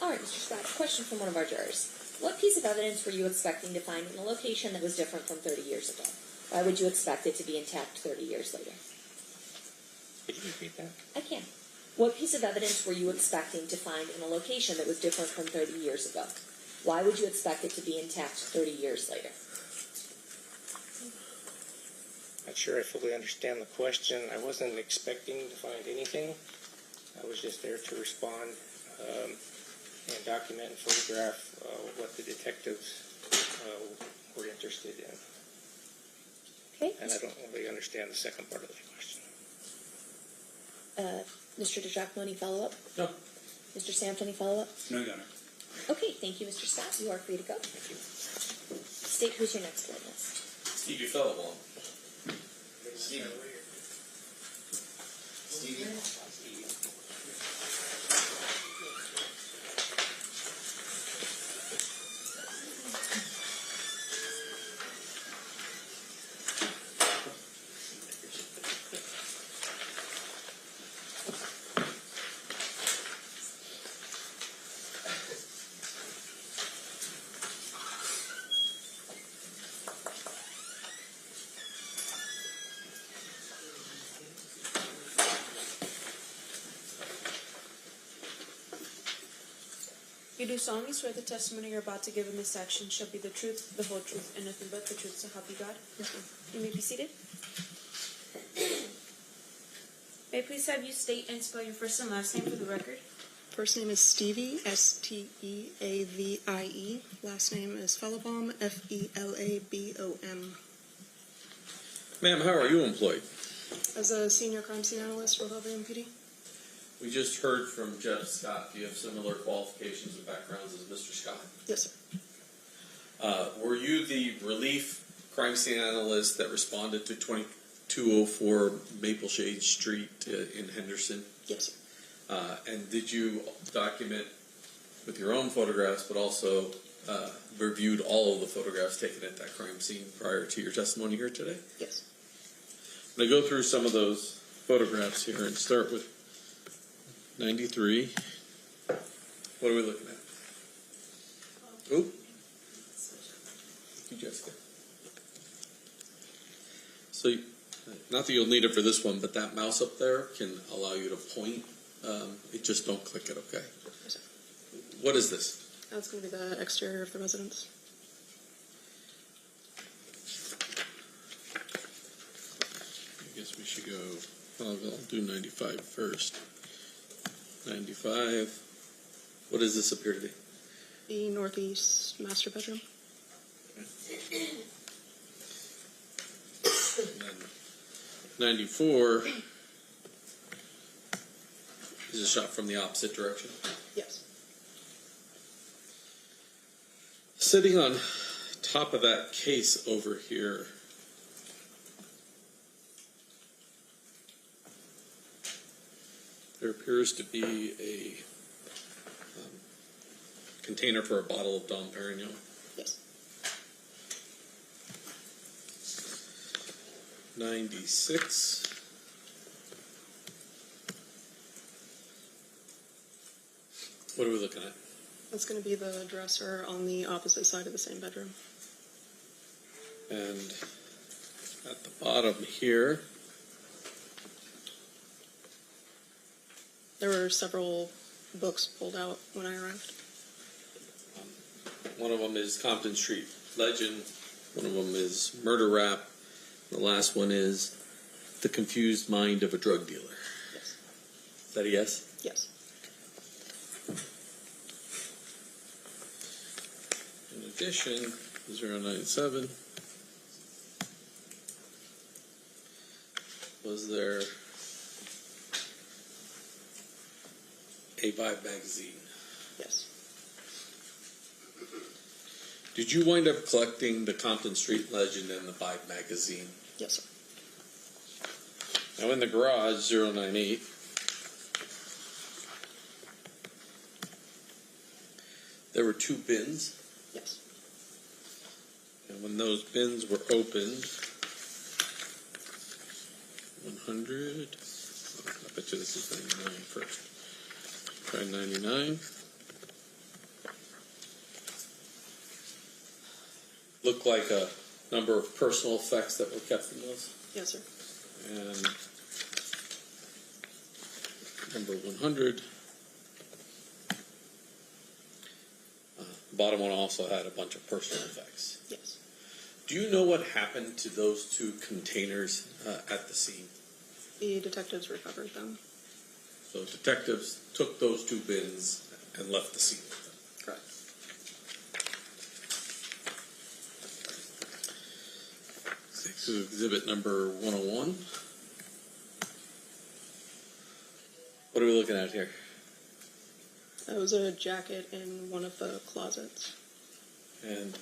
All right, Mr. Scott, question from one of our jurors. What piece of evidence were you expecting to find in a location that was different from 30 years ago? Why would you expect it to be intact 30 years later? Could you repeat that? I can. What piece of evidence were you expecting to find in a location that was different from 30 years ago? Why would you expect it to be intact 30 years later? Not sure I fully understand the question. I wasn't expecting to find anything. I was just there to respond and document and photograph what the detectives were interested in. Okay. And I don't really understand the second part of the question. Mr. DiGiacomo, any follow-up? No. Mr. Samt, any follow-up? No, Your Honor. Okay, thank you, Mr. Scott. You are free to go. Thank you. State, who's your next witness? Stevie Fellowell. Stevie. Stevie. You do solemnly swear the testimony you're about to give in this action shall be the truth, the whole truth, and nothing but the truth, so help you God? Yes, ma'am. You may be seated. May I please have you state and spell your first and last name for the record? First name is Stevie, Steavie. Last name is Felabom, Felabom. Ma'am, how are you employed? As a senior crime scene analyst for Hillsborough MPD. We just heard from Jeff Scott. Do you have similar qualifications and backgrounds as Mr. Scott? Yes, sir. Were you the relief crime scene analyst that responded to 2204 Mapleshade Street in Henderson? Yes, sir. And did you document with your own photographs, but also reviewed all of the photographs taken at that crime scene prior to your testimony here today? Yes. I'm going to go through some of those photographs here and start with 93. What are we looking at? Oop. Thank you, Jessica. So, not that you'll need it for this one, but that mouse up there can allow you to point. It just don't click it, okay? Yes, sir. What is this? That's going to be the exterior of the residence. I guess we should go, I'll do 95 first. 95. What does this appear to be? The northeast master bedroom. And then 94 is a shot from the opposite direction. Yes. Sitting on top of that case over here, there appears to be a container for a bottle of Dom Perignon. Yes. 96. What are we looking at? That's going to be the dresser on the opposite side of the same bedroom. And at the bottom here, There were several books pulled out when I arrived. one of them is Compton Street Legend, one of them is Murder Rap, the last one is The Confused Mind of a Drug Dealer. Yes. Is that a yes? Yes. In addition, 097, was there a Vibe magazine? Yes. Did you wind up collecting the Compton Street Legend and the Vibe magazine? Yes, sir. Now in the garage, 098, there were 2 bins. Yes. And when those bins were opened, 100, I bet you this is 99 first. Try 99. Looked like a number of personal effects that were kept in those. Yes, sir. And number 100. The bottom one also had a bunch of personal effects. Yes. Do you know what happened to those 2 containers at the scene? The detectives recovered them. So detectives took those 2 bins and left the scene with them. Correct. This is exhibit number 101. What are we looking at here? That was a jacket in one of the closets. And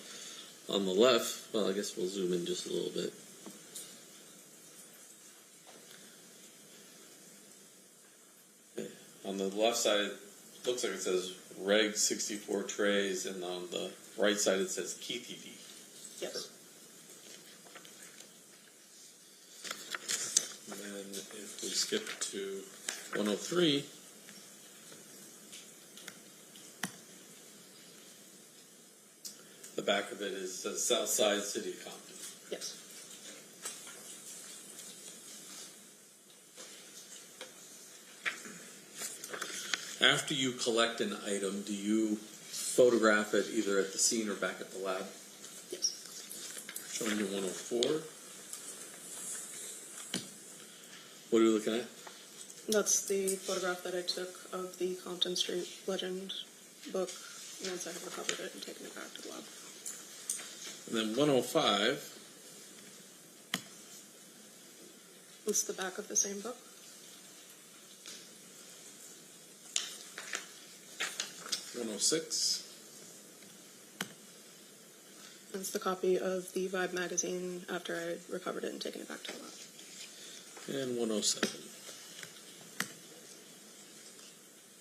on the left, well, I guess we'll zoom in just a little bit. On the left side, it looks like it says Reg 64 trays, and on the right side it says KeffeD. Yes. And then if we skip to 103, the back of it is South Side City of Compton. Yes. After you collect an item, do you photograph it either at the scene or back at the lab? Yes. Showing you 104. What are we looking at? That's the photograph that I took of the Compton Street Legend book once I had recovered it and taken it back to the lab. And then 105. It's the back of the same book. 106. That's the copy of the Vibe magazine after I had recovered it and taken it back to the lab. And 107.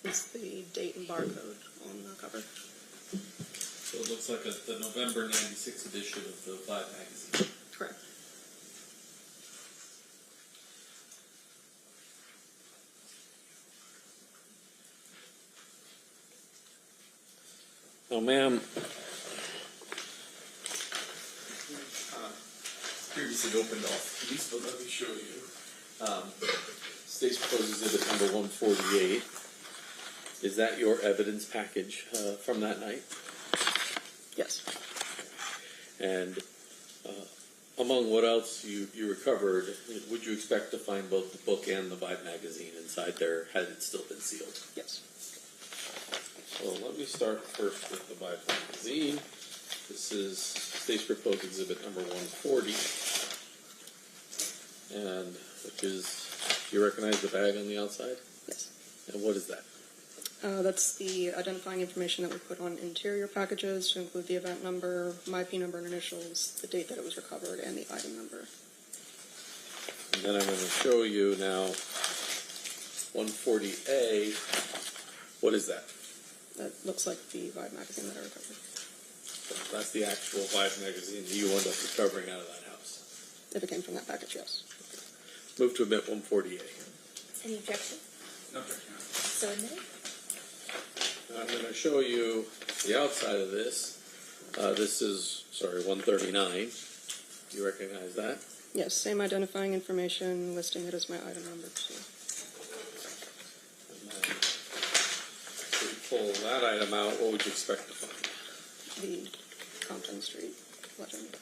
It's the date and barcode on the cover. So it looks like the November 96 edition of the Vibe magazine. Correct. Oh, ma'am. Previously opened off keys, but let me show you. State's proposed exhibit number 148. Is that your evidence package from that night? Yes. And among what else you recovered, would you expect to find both the book and the Vibe magazine inside there had it still been sealed? Yes. So let me start first with the Vibe magazine. This is State's proposed exhibit number 140. And which is, you recognize the bag on the outside? Yes. And what is that? That's the identifying information that we put on interior packages to include the event number, my P number and initials, the date that it was recovered, and the item number. And then I'm going to show you now 140A. What is that? That looks like the Vibe magazine that I recovered. So that's the actual Vibe magazine that you end up recovering out of that house. If it came from that package, yes. Move to admit 148. Any objection? No objection. So admitted. I'm going to show you the outside of this. This is, 139. You recognize that? Yes, same identifying information, listing it as my item number 2. If you pull that item out, what would you expect to find? The Compton Street legend.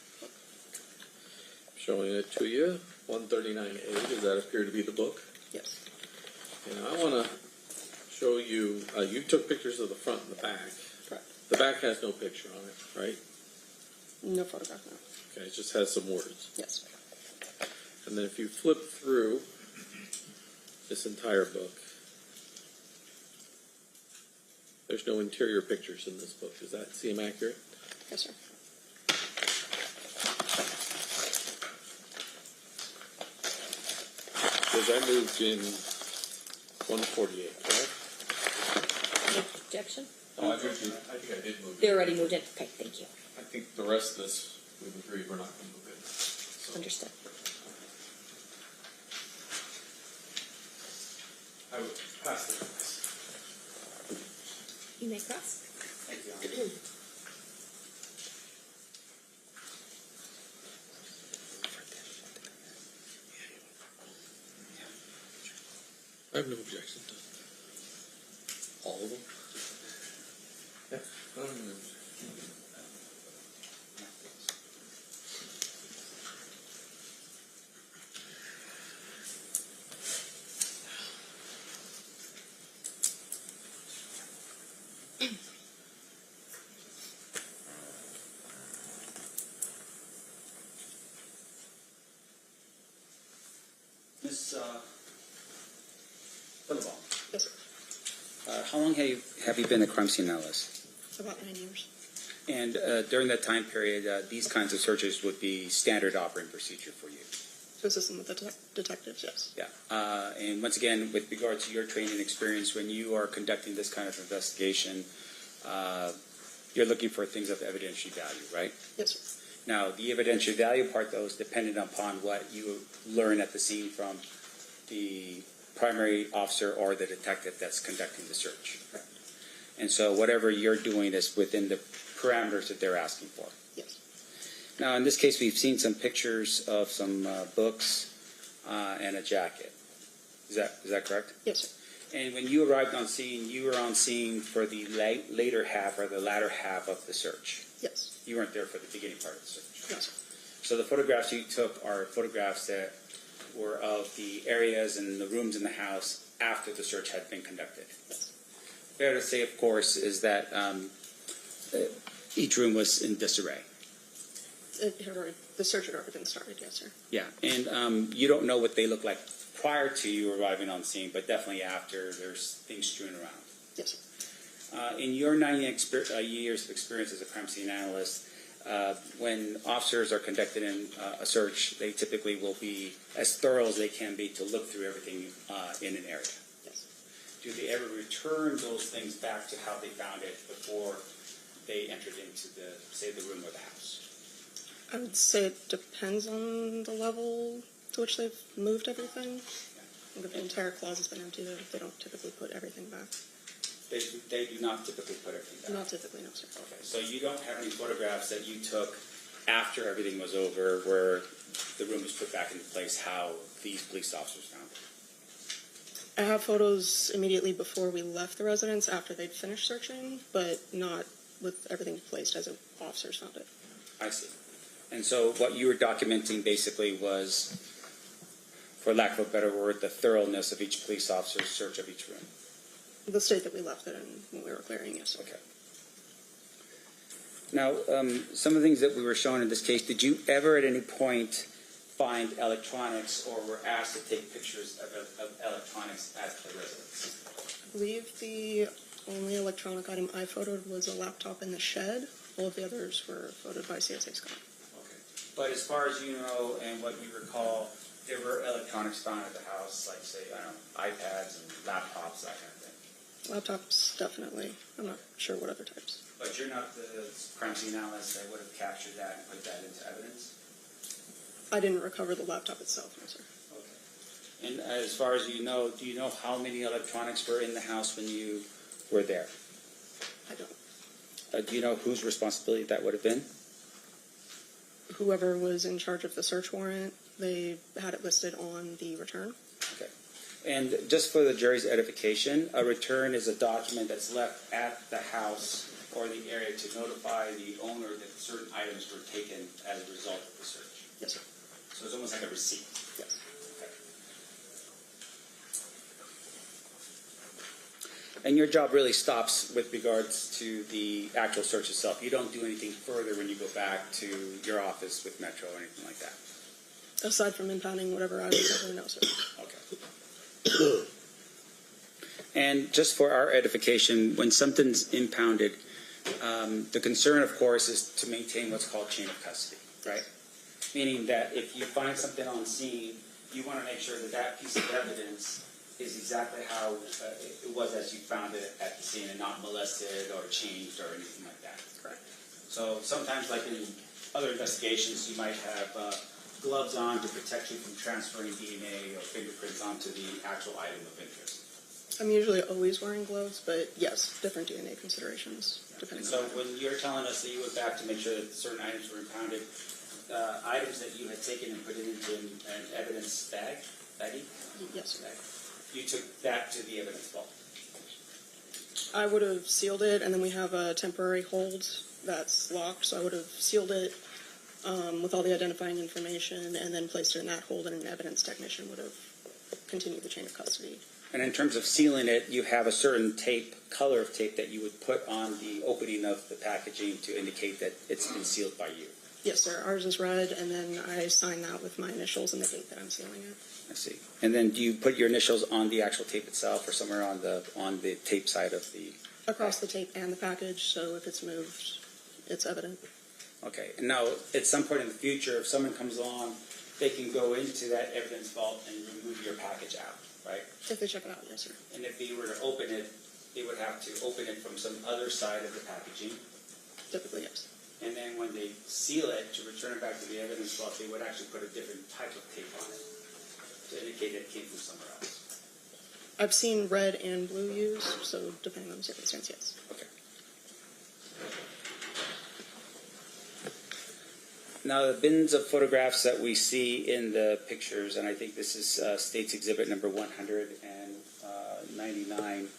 Showing it to you. 139A. Does that appear to be the book? Yes. And I want to show you, you took pictures of the front and the back. Correct. The back has no picture on it, right? No photograph now. Okay, it just has some words. Yes. And then if you flip through this entire book, there's no interior pictures in this book. Does that seem accurate? Yes, sir. Because I moved in 148, correct? Any objection? Oh, I think I did move. They already moved in. Okay, thank you. I think the rest of this, we've agreed we're not going to move in. So Understood. I would pass this. You may cross. Thank you. I have no objection to all of them. Yeah, I don't have no objection. Ms. Billabong, Yes, sir. how long have you been a crime scene analyst? About 9 years. And during that time period, these kinds of searches would be standard operating procedure for you. Assistant with the detectives, yes. Yeah. And once again, with regard to your training and experience, when you are conducting this kind of investigation, you're looking for things of evidentiary value, right? Yes, sir. Now, the evidentiary value part, though, is dependent upon what you learn at the scene from the primary officer or the detective that's conducting the search. Correct. And so whatever you're doing is within the parameters that they're asking for. Yes. Now, in this case, we've seen some pictures of some books and a jacket. Is that correct? Yes, sir. And when you arrived on scene, you were on scene for the later half or the latter half of the search. Yes. You weren't there for the beginning part of the search. Yes, sir. So the photographs you took are photographs that were of the areas and the rooms in the house after the search had been conducted. Yes. Fair to say, of course, is that each room was in disarray. The search had already been started, yes, sir. Yeah, and you don't know what they look like prior to you arriving on scene, but definitely after, there's things strewn around. Yes, sir. In your 9 years of experience as a crime scene analyst, when officers are conducting a search, they typically will be as thorough as they can be to look through everything in an area. Yes. Do they ever return those things back to how they found it before they entered into the room or the house? I would say it depends on the level to which they've moved everything. Yeah. If the entire closet's been empty, they don't typically put everything back. They do not typically put everything back? Not typically, no, sir. Okay, so you don't have any photographs that you took after everything was over where the room was put back into place, how these police officers found it? I have photos immediately before we left the residence after they'd finished searching, but not with everything placed as officers found it. I see. And so what you were documenting basically was, for lack of a better word, the thoroughness of each police officer's search of each room. The state that we left it in when we were clearing, yes, sir. Okay. Now, some of the things that we were shown in this case, did you ever at any point find electronics or were asked to take pictures of electronics at the residence? I believe the only electronic item I photoed was a laptop in the shed. All of the others were photoed by CSA Scott. Okay. But as far as you know and what you recall, there were electronics found at the house, like, say, I don't know, iPads and laptops, that kind of thing. Laptops, definitely. I'm not sure what other types. But you're not the crime scene analyst that would have captured that and put that into evidence? I didn't recover the laptop itself, no, sir. And as far as you know, do you know how many electronics were in the house when you were there? I don't. Do you know whose responsibility that would have been? Whoever was in charge of the search warrant, they had it listed on the return. Okay. And just for the jury's edification, a return is a document that's left at the house or the area to notify the owner that certain items were taken as a result of the search. Yes, sir. So it's almost like a receipt. Yes. Okay. And your job really stops with regards to the actual search itself. You don't do anything further when you go back to your office with Metro or anything like that. Aside from impounding whatever I recover, no, sir. Okay. And just for our edification, when something's impounded, the concern, of course, is to maintain what's called chain of custody, right? Meaning that if you find something on scene, you want to make sure that that piece of evidence is exactly how it was as you found it at the scene and not molested or changed or anything like that. Correct. So sometimes, like in other investigations, you might have gloves on to protect you from transferring DNA or fingerprints onto the actual item of interest. I'm usually always wearing gloves, but yes, different DNA considerations depending So on. when you're telling us that you went back to make sure that certain items were impounded, items that you had taken and put it into an evidence baggie? Yes, sir. You took that to the evidence vault. I would have sealed it, and then we have a temporary hold that's locked, so I would have sealed it with all the identifying information and then placed it in that hold, and an evidence technician would have continued the chain of custody. And in terms of sealing it, you have a certain color of tape that you would put on the opening of the packaging to indicate that it's been sealed by you. Yes, sir. Ours is red, and then I sign that with my initials and the date that I'm sealing it. I see. And then do you put your initials on the actual tape itself or somewhere on the tape side of the... Across the tape and the package, so if it's moved, it's evident. Okay. And now, at some point in the future, if someone comes along, they can go into that evidence vault and remove your package out, right? If they check it out, yes, sir. And if they were to open it, they would have to open it from some other side of the packaging. Typically, yes. And then when they seal it, to return it back to the evidence vault, they would actually put a different type of tape on it to indicate that it came from somewhere else. I've seen red and blue used, so depending on the circumstance, yes. Okay. Now, the bins of photographs that we see in the pictures, and I think this is State's Exhibit number 199.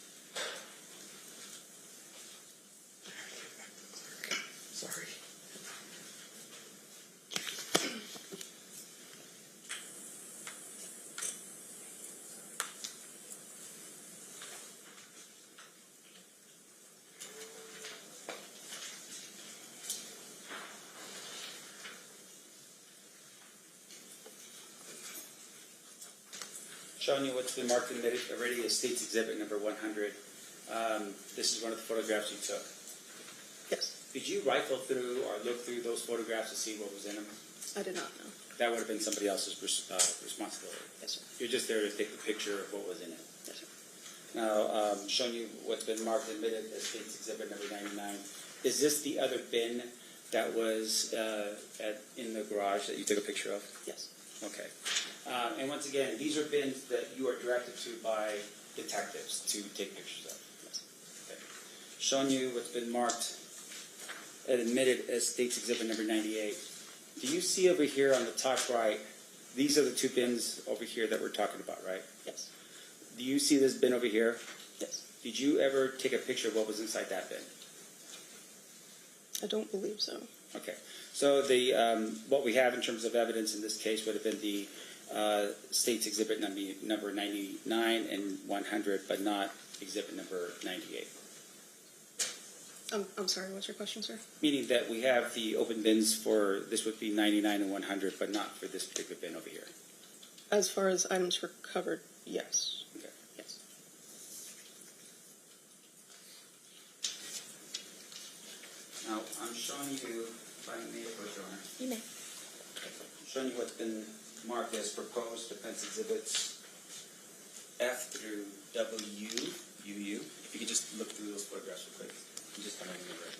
Sorry. Showing you what's been marked and admitted already as State's Exhibit number 100. This is one of the photographs you took. Yes. Did you rifle through or look through those photographs to see what was in them? I did not know. That would have been somebody else's responsibility. Yes, sir. You're just there to take the picture of what was in it. Yes, sir. Now, showing you what's been marked and admitted as State's Exhibit number 99. Is this the other bin that was in the garage that you took a picture of? Yes. Okay. And once again, these are bins that you are directed to by detectives to take pictures of. Yes. Okay. Showing you what's been marked and admitted as State's Exhibit number 98. Do you see over here on the top right, these are the two bins over here that we're talking about, right? Yes. Do you see this bin over here? Yes. Did you ever take a picture of what was inside that bin? I don't believe so. Okay. So the what we have in terms of evidence in this case would have been the State's Exhibit number 99 and 100, but not Exhibit number 98. I'm sorry, what's your question, sir? Meaning that we have the open bins for, this would be 99 and 100, but not for this particular bin over here. As far as items recovered, yes. Okay. Yes. Now, I'm showing you, if I may approach your honor. You may. I'm showing you what's been marked as proposed defense exhibits F through W, UU. If you could just look through those photographs real quick. And just kind of remember it.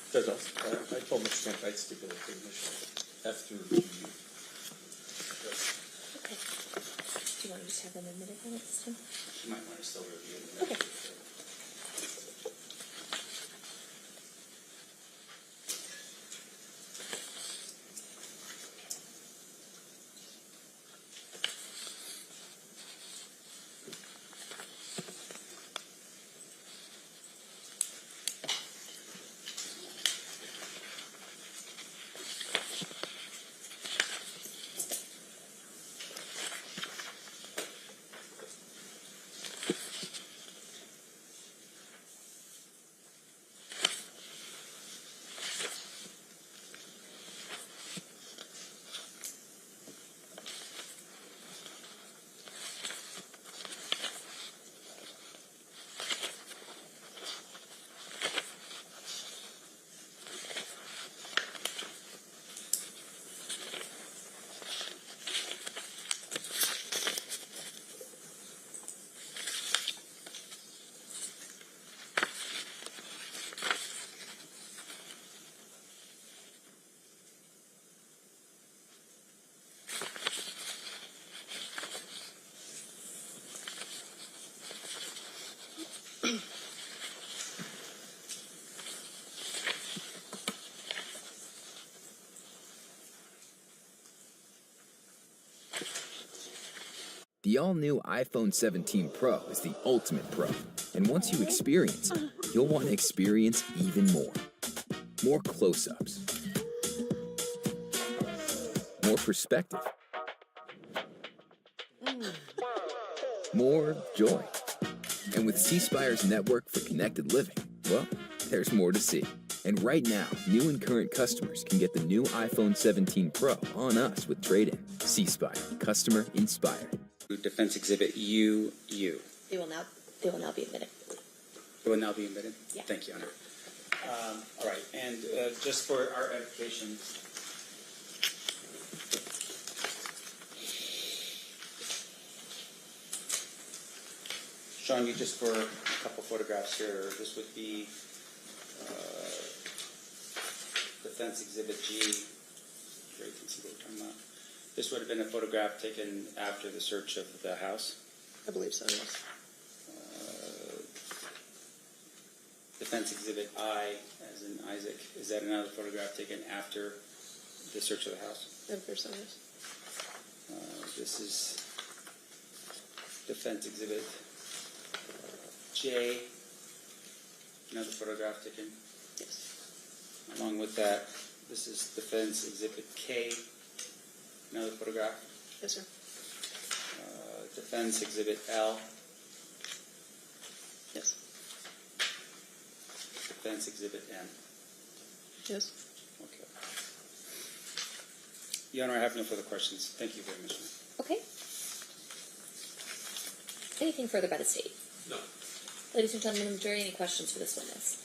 So I told Mr. Kemp I'd stipulate the initial F through G. Okay. Do you want to just have them admitted then at this time? You might want to still review it. Okay. The all-new iPhone 17 Pro is the ultimate pro. And once you experience it, you'll want to experience even more. More close-ups. More perspective. More joy. And with C Spire's network for connected living, well, there's more to see. And right now, new and current customers can get the new iPhone 17 Pro on us with trade-in. C Spire, customer inspired. Defense Exhibit UU. They will now be admitted. It will now be admitted? Yeah. Thank you, Honor. All right, and just for our edification, Sean, you just for a couple photographs here. This would be Defense Exhibit G. Sure you can see what we're talking about. This would have been a photograph taken after the search of the house. I believe so, yes. Defense Exhibit I, as in Isaac, is that another photograph taken after the search of the house? It appears so, yes. This is Defense Exhibit J, another photograph taken. Yes. Along with that, this is Defense Exhibit K, another photograph. Yes, sir. Defense Exhibit L. Yes. Defense Exhibit N. Yes. Okay. Your Honor, I have no further questions. Thank you very much. Okay. Anything further by the state? No. Ladies and gentlemen of the jury, any questions for this witness?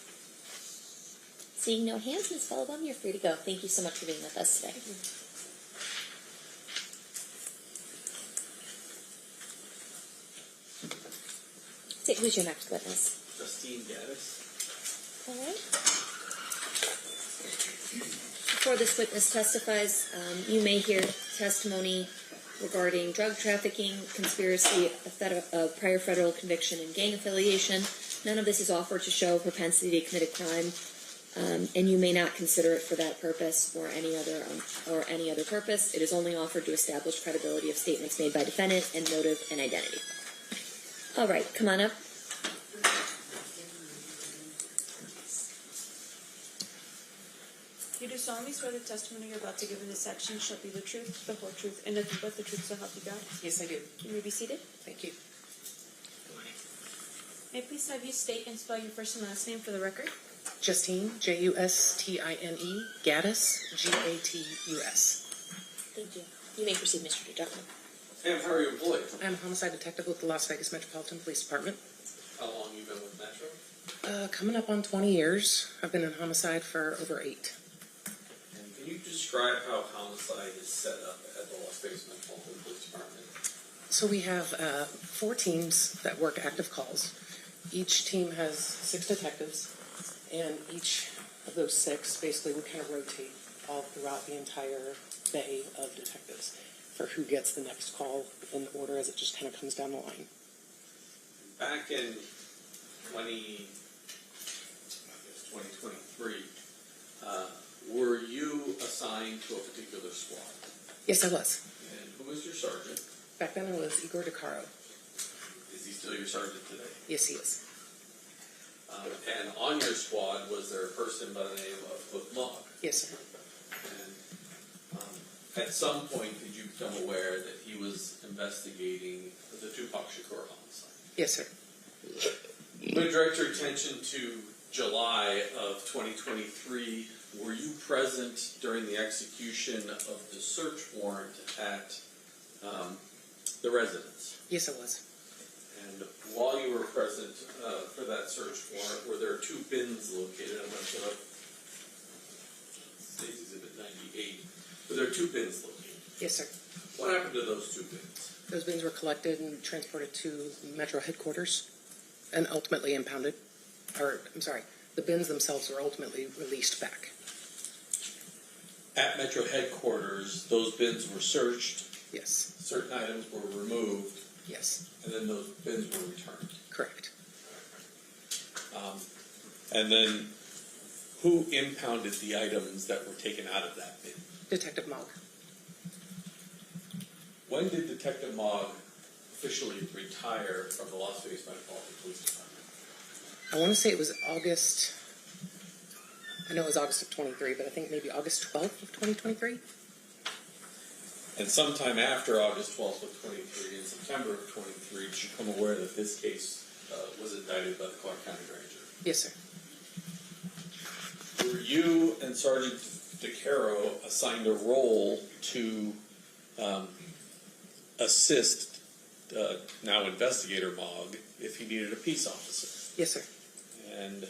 Seeing no hands, Ms. Feldbaum, you're free to go. Thank you so much for being with us today. Say, who's your next witness? DuaneDavis. All right. Before this witness testifies, you may hear testimony regarding drug trafficking, conspiracy, a prior federal conviction, and gang affiliation. None of this is offered to show propensity to commit a crime, and you may not consider it for that purpose or any other purpose. It is only offered to establish credibility of statements made by defendant and motive and identity. All right, come on up. You do solemnly swear the testimony you're about to give in this section shall be the truth, the whole truth, and nothing but the truth, so help you God? Yes, I do. You may be seated. Thank you. May I please have you state and spell your first and last name for the record? Justine, Justine, Gaddis, Gatus. Thank you. You may proceed, Mr. DeJuckman. Ma'am, how are you employed? I'm a homicide detective with the Las Vegas Metropolitan Police Department. How long have you been with Metro? Coming up on 20 years. I've been in homicide for over 8. And can you describe how homicide is set up at the Las Vegas Metropolitan Police Department? So we have 4 teams that work active calls. Each team has 6 detectives, and each Of those 6, basically, we kind of rotate all throughout the entire bay of detectives for who gets the next call in order as it just kind of comes down the line. Back in 2023, were you assigned to a particular squad? Yes, I was. And who was your sergeant? Back then, I was Igor DeCaro. Is he still your sergeant today? Yes, he is. And on your squad, was there a person by the name of Cliff Mogg? Yes, sir. And at some point, did you become aware that he was investigating the Tupac Shakur homicide? Yes, sir. I'm going to direct your attention to July of 2023. Were you present during the execution of the search warrant at the residence? Yes, I was. And while you were present for that search warrant, were there 2 bins located? I'm going to put up State's Exhibit 98. Were there 2 bins located? Yes, sir. What happened to those 2 bins? Those bins were collected and transported to Metro headquarters and ultimately impounded. Or, I'm sorry, the bins themselves were ultimately released back. At Metro headquarters, those bins were searched. Yes. Certain items were removed. Yes. And then those bins were returned. Correct. And then who impounded the items that were taken out of that bin? Detective Mogg. When did Detective Mogg officially retire from the Las Vegas Metropolitan Police Department? I want to say it was August. I know it was August of 23, but I think maybe August 12th of 2023. And sometime after August 12th of 23, in September of 23, did you become aware that this case was indicted by the Clark County Grand Jury? Yes, sir. Were you and Sergeant DeCaro assigned a role to assist now investigator Mogg if he needed a peace officer? Yes, sir. And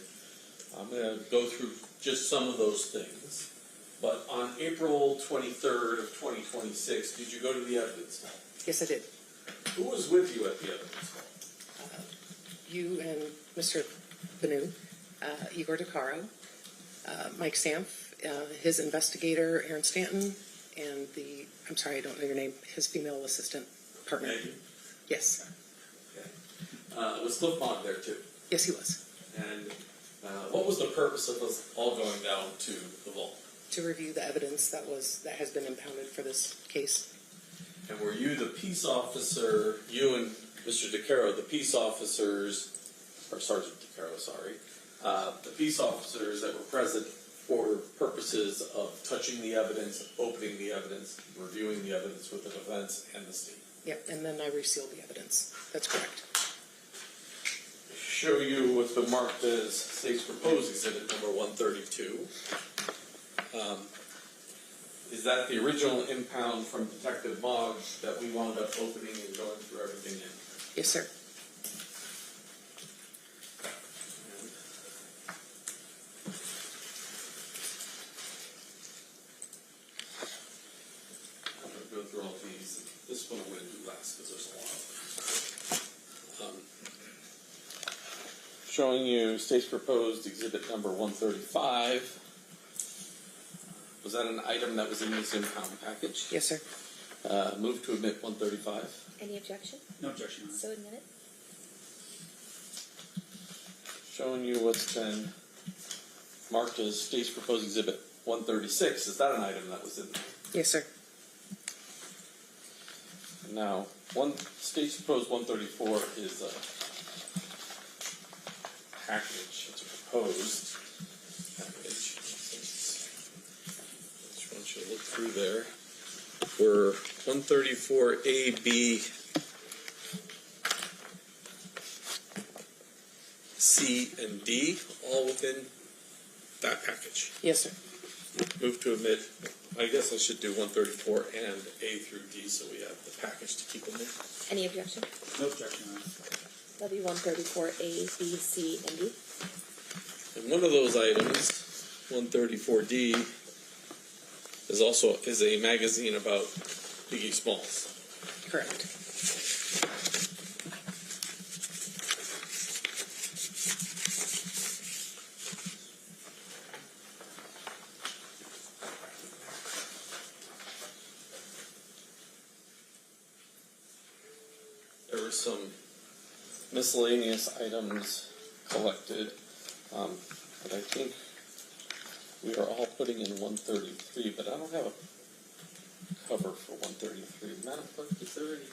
I'm going to go through just some of those things. But on April 23rd of 2026, did you go to the evidence hall? Yes, I did. Who was with you at the evidence hall? You and Mr. Banu, Igor DeCaro, Mike Stampf, his investigator, Aaron Stanton, and I'm sorry, I don't know your name, his female assistant partner. Megan? Yes. Okay. Was Cliff Mogg there too? Yes, he was. And what was the purpose of us all going down to the vault? To review the evidence that has been impounded for this case. And were you the peace officer, you and Mr. DeCaro, the peace officers, or Sergeant DeCaro, sorry, the peace officers that were present for purposes of touching the evidence, opening the evidence, reviewing the evidence with the defense and the state? Yep, and then I resealed the evidence. That's correct. Show you what's been marked as State's Proposed Exhibit number 132. Is that the original impound from Detective Mogg that we wound up opening and going through everything in? Yes, sir. I'm going to go through all these. This one I'm going to do last because there's a lot. Showing you State's Proposed Exhibit number 135. Was that an item that was in this impound package? Yes, sir. Move to admit 135. Any objection? No objection. So admitted. Showing you what's been marked as State's Proposed Exhibit 136. Is that an item that was in there? Yes, sir. Now, State's Proposed 134 is a package. It's a proposed package. Just want you to look through there. We're 134A, B, C, and D, all within that package. Yes, sir. Move to admit. I guess I should do 134 and A through D so we have the package to keep them in. Any objection? No objection. That'll be 134A, B, C, and D. And one of those items, 134D, is a magazine about Biggie Smalls. Correct. some miscellaneous items collected, but I think we are all putting in 133, but I don't have a cover for 133. Madam Clerk, is there any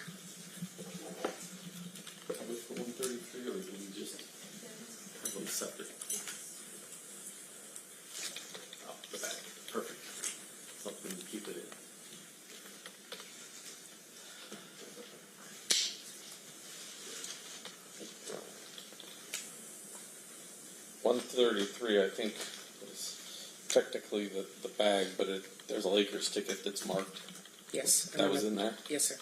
cover for 133, or do we just have them separate? Oh, the back. Perfect. Something to keep it in. $133, I think, is technically the bag, but there's a Lakers ticket that's marked. Yes. That was in there? Yes, sir.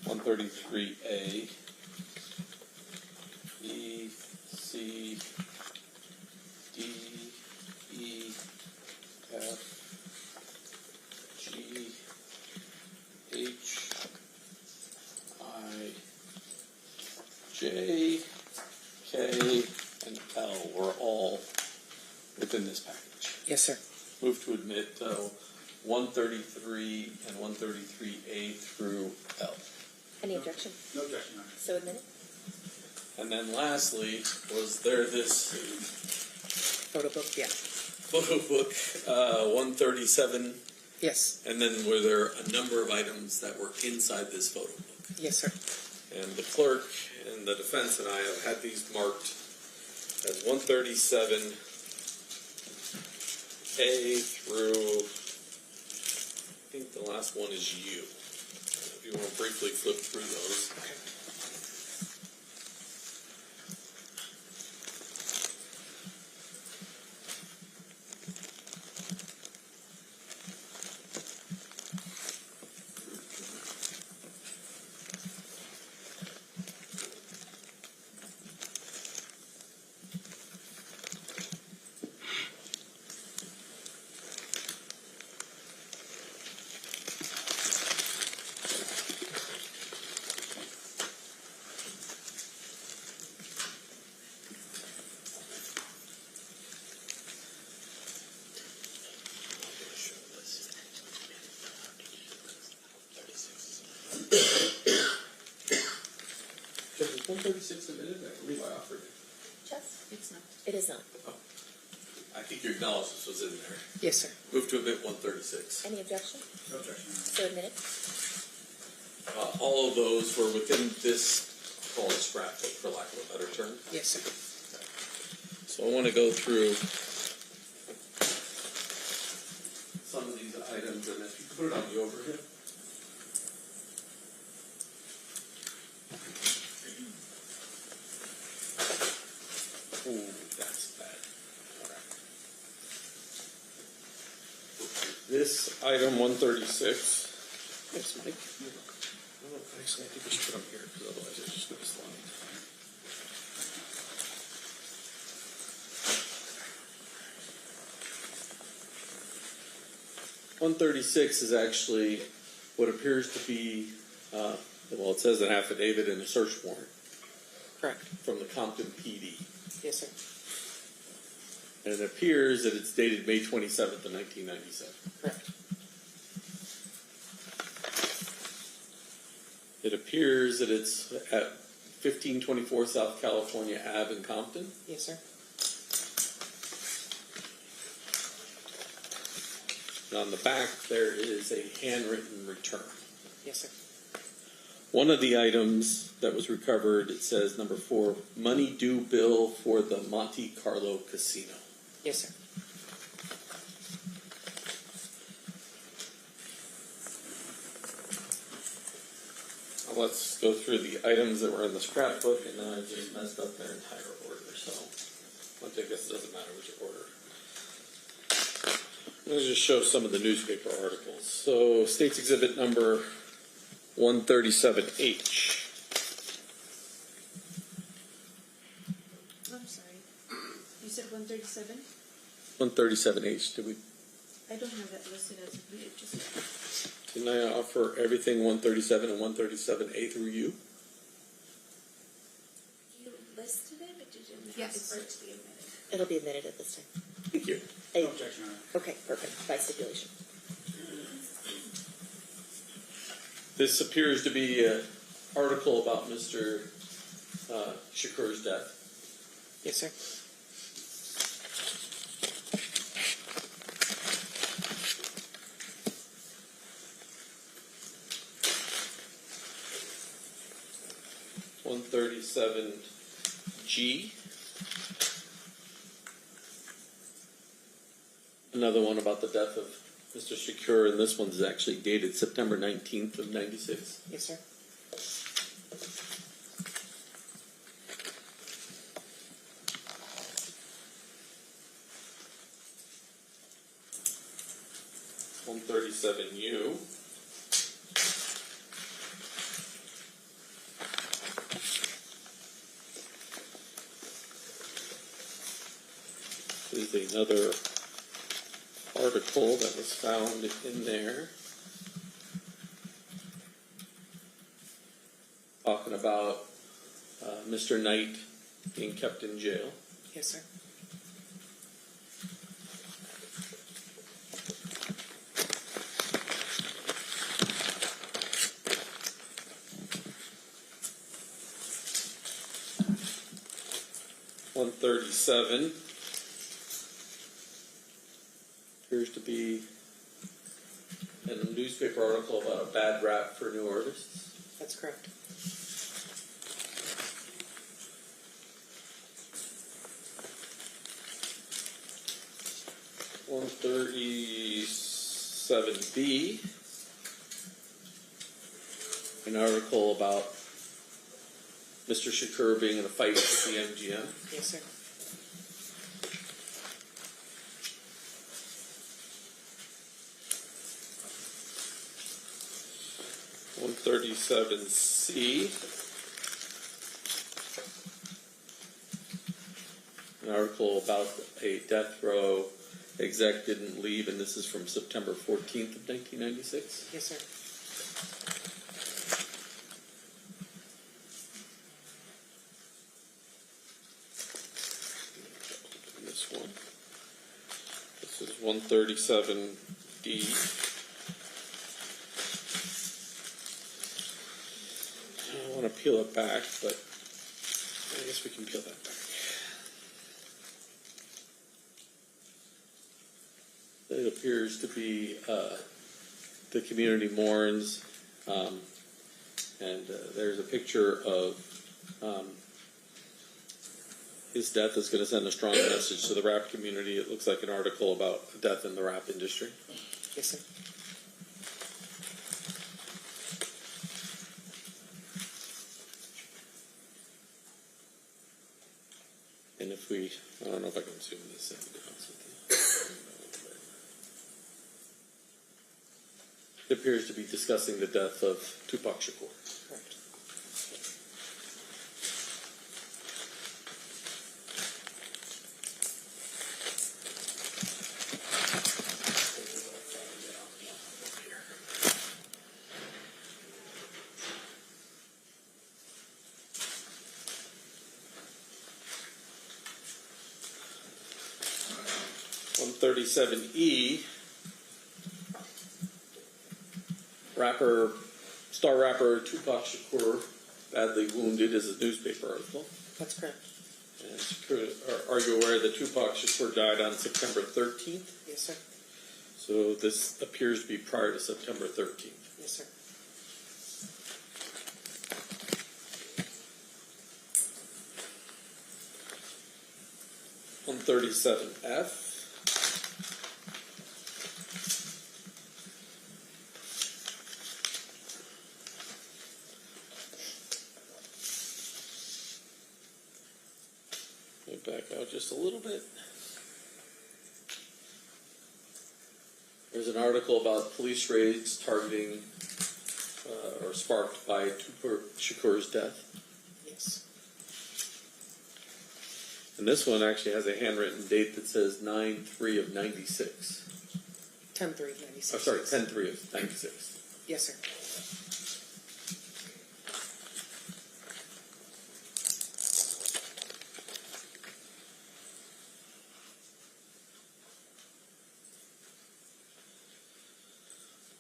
133A, E, C, D, E, F, G, H, I, J, K, and L were all within this package. Yes, sir. Move to admit 133 and 133A through L. Any objection? No objection, Your Honor. So admitted. And then lastly, was there this Photo book, yeah. photo book, 137, Yes. and then were there a number of items that were inside this photo book? Yes, sir. And the clerk and the defense and I have had these marked as 137A through, I think the last one is U. If you want to briefly flip through those. Okay. Judge, is 136 admitted? I believe I offered it. Yes. It's not. It is not. I think you acknowledged this was in there. Yes, sir. Move to admit 136. Any objection? No objection, Your Honor. So admitted. All of those were within this, call it scrapbook for lack of a better term. Yes, sir. So I want to go through some of these items, and if you could put it on the overhead. Ooh, that's bad. This item 136. Yes, Mike. Actually, I think we should put them here, because otherwise it's just going to slide. $136 is actually what appears to be, well, it says an affidavit and a search warrant Correct. from the Compton PD. Yes, sir. And it appears that it's dated May 27th of 1997. Correct. It appears that it's at 1524 South California Ave in Compton. Yes, sir. And on the back, there is a handwritten return. Yes, sir. One of the items that was recovered, it says number 4, money due bill for the Monte Carlo Casino. Yes, sir. Let's go through the items that were in the scrapbook, and then I just messed up their entire order, so I guess it doesn't matter which order. Let's just show some of the newspaper articles. So, State's Exhibit number 137H. I'm sorry. You said 137? 137H, did we? I don't have that listed as a just. Didn't I offer everything 137 and 137A through you? You listed it, but you didn't Yes. ask for it to be admitted. It'll be admitted at this time. Thank you. No objection, Your Honor. Okay, perfect. By stipulation. This appears to be article about Mr. Shakur's death. Yes, sir. G. Another one about the death of Mr. Shakur, and this one's actually dated September 19th of 96. Yes, sir. U. This is another article that was found in there talking about Mr. Knight being kept in jail. Yes, sir. .137 appears to be in a newspaper article about a bad rap for new artists. That's correct. .137B, an article about Mr. Shakur being in a fight with the MGM. Yes, sir. .137C, an article about a death row exec didn't leave, and this is from September 14th of 1996. Yes, sir. This one. This is 137D. I don't want to peel it back, but I guess we can peel that back. It appears to be the community mourns, and there's a picture of his death is going to send a strong message to the rap community. It looks like an article about death in the rap industry. Yes, sir. And if we, I don't know if I can zoom this in. It appears to be discussing the death of Tupac Shakur. Correct. .137E, star rapper Tupac Shakur badly wounded, is a newspaper article. That's correct. And are you aware that Tupac Shakur died on September 13th? Yes, sir. So this appears to be prior to September 13th. Yes, sir. .137F. Back out just a little bit. There's an article about police raids targeting or sparked by Tupac Shakur's death. Yes. And this one actually has a handwritten date that says 9/3 of 96. 10/3 of 96. Oh, sorry, 10/3 of 96. Yes, sir.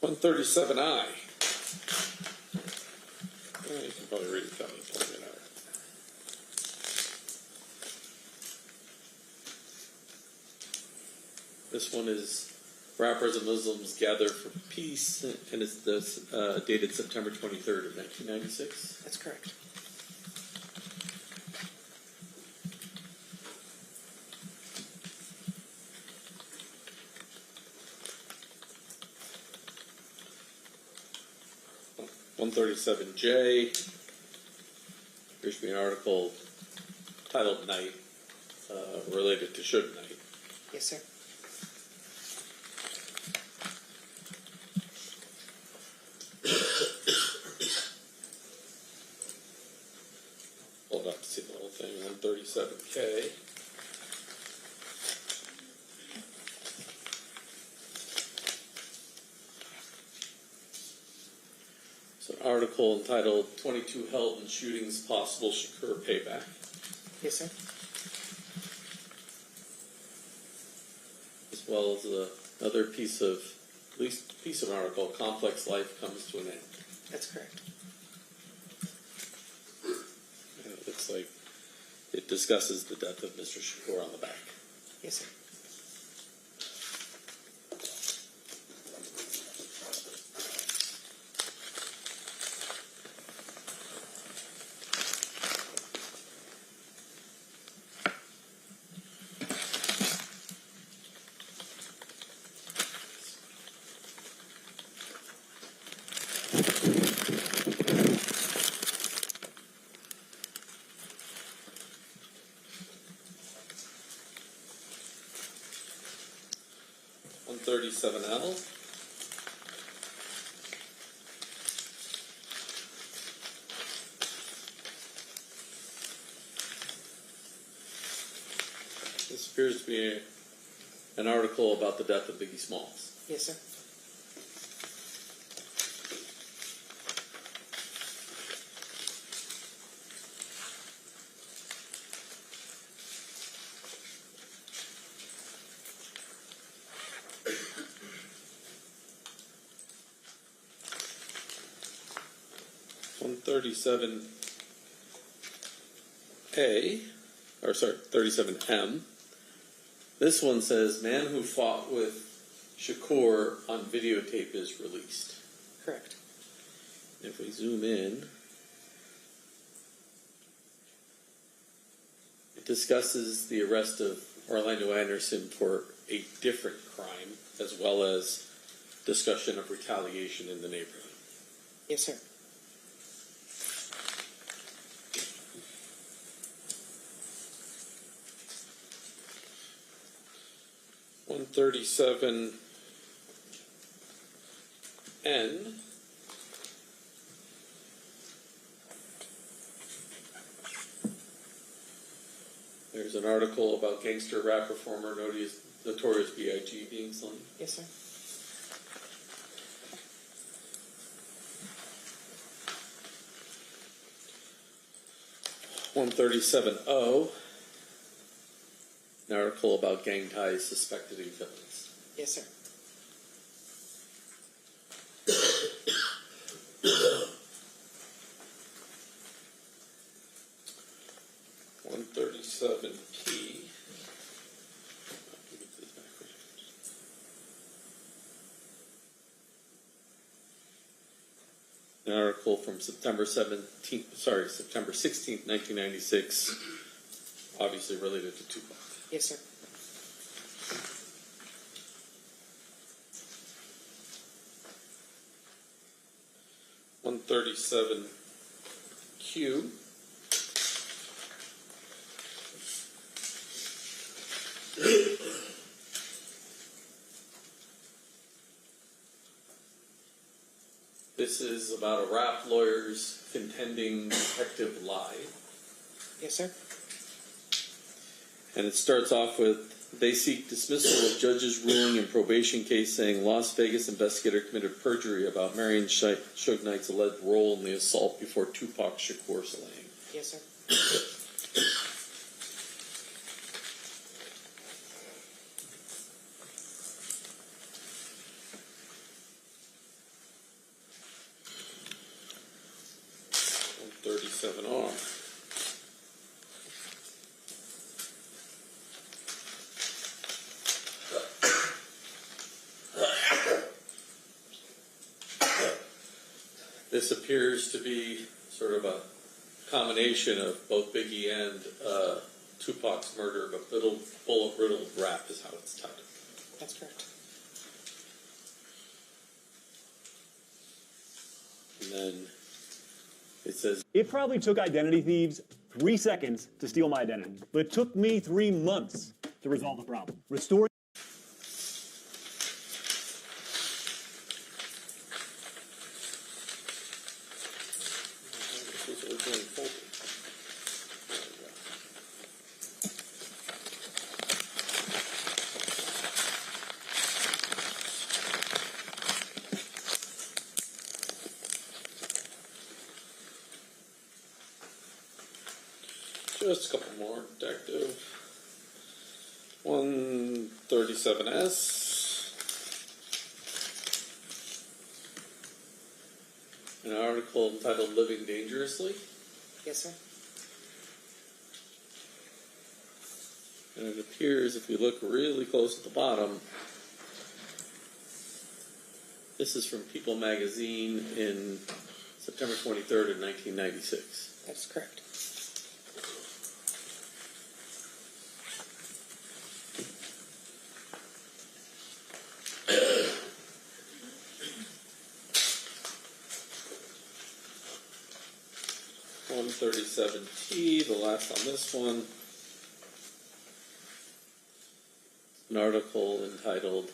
.137I. You can probably read it without me pulling it out. This one is Rappers and Muslims Gather for Peace, and it's dated September 23rd of 1996. That's correct. .137J. Appears to be an article titled Night, related to Suge Knight. Yes, sir. Hold up to see the whole thing. 137K. It's an article entitled 22 Held in Shootings Possible Shakur Payback. Yes, sir. As well as another piece of an article, Complex Life Comes to an End. That's correct. And it looks like it discusses the death of Mr. Shakur on the back. Yes, sir. .137L. This appears to be an article about the death of Biggie Smalls. Yes, sir. .137A, or sorry, 37M. This one says, man who fought with Shakur on videotape is released. Correct. If we zoom in, it discusses the arrest of Orlando Anderson for a different crime, as well as discussion of retaliation in the neighborhood. Yes, sir. .137N. There's an article about gangster rap performer Notorious B.I.G. being slain. Yes, sir. .137O. An article about gang ties suspected in killings. Yes, sir. .137P. An article from September 16th, 1996, obviously related to Tupac. Yes, sir. .137Q. This is about a rap lawyer's contending detective lie. Yes, sir. And it starts off with, they seek dismissal of judge's ruling in probation case saying Las Vegas investigator committed perjury about Marion Suge Knight's alleged role in the assault before Tupac Shakur slaying. Yes, sir. 27R. This appears to be sort of a combination of both Biggie and Tupac's murder, but bullet-riddled rap is how it's titled. That's correct. And then it says, It probably took identity thieves 3 seconds to steal my identity, but it took me 3 months to resolve the problem. Restoring just a couple more, Detective. 137S. An article entitled Living Dangerously. Yes, sir. And it appears, if you look really close at the bottom, this is from People magazine in September 23rd of 1996. That's correct. .137T, the last on this one. An article entitled,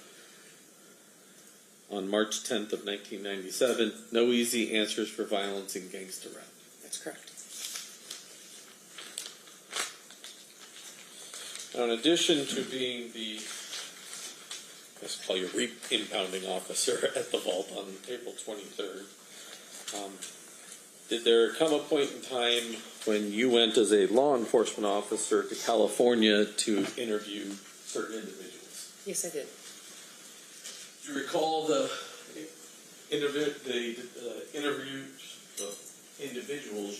on March 10th of 1997, No Easy Answers for Violence in Gangster Rap. That's correct. Now, in addition to being the, let's call you impounding officer at the vault on April 23rd, did there come a point in time when you went as a law enforcement officer to California to interview certain individuals? Yes, I did. Do you recall the individuals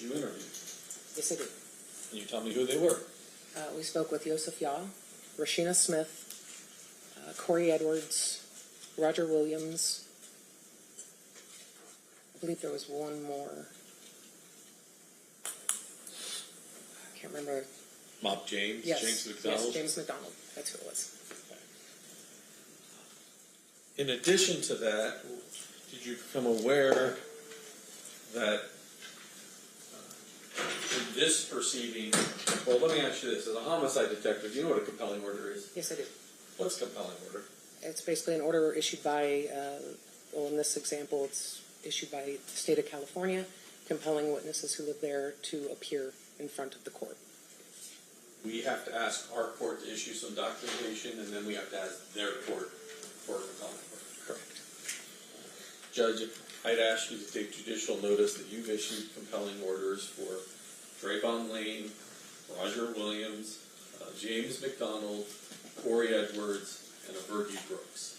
you interviewed? Yes, I did. Can you tell me who they were? We spoke with Yosef Yaw, Rashina Smith, Corey Edwards, Roger Williams. I believe there was one more. I can't remember. Mob James? Yes. James McDonald? Yes, James McDonald. That's who it was. In addition to that, did you become aware that in this proceeding, well, let me ask you this. As a homicide detective, do you know what a compelling order is? Yes, I do. What's a compelling order? It's basically an order issued by, well, in this example, it's issued by the state of California, compelling witnesses who live there to appear in front of the court. We have to ask our court to issue some documentation, and then we have to ask their court for a compelling order. Correct. Judge, I'd ask you to take judicial notice that you've issued compelling orders for Trayvon Lane, Roger Williams, James McDonald, Corey Edwards, and Fergie Brooks.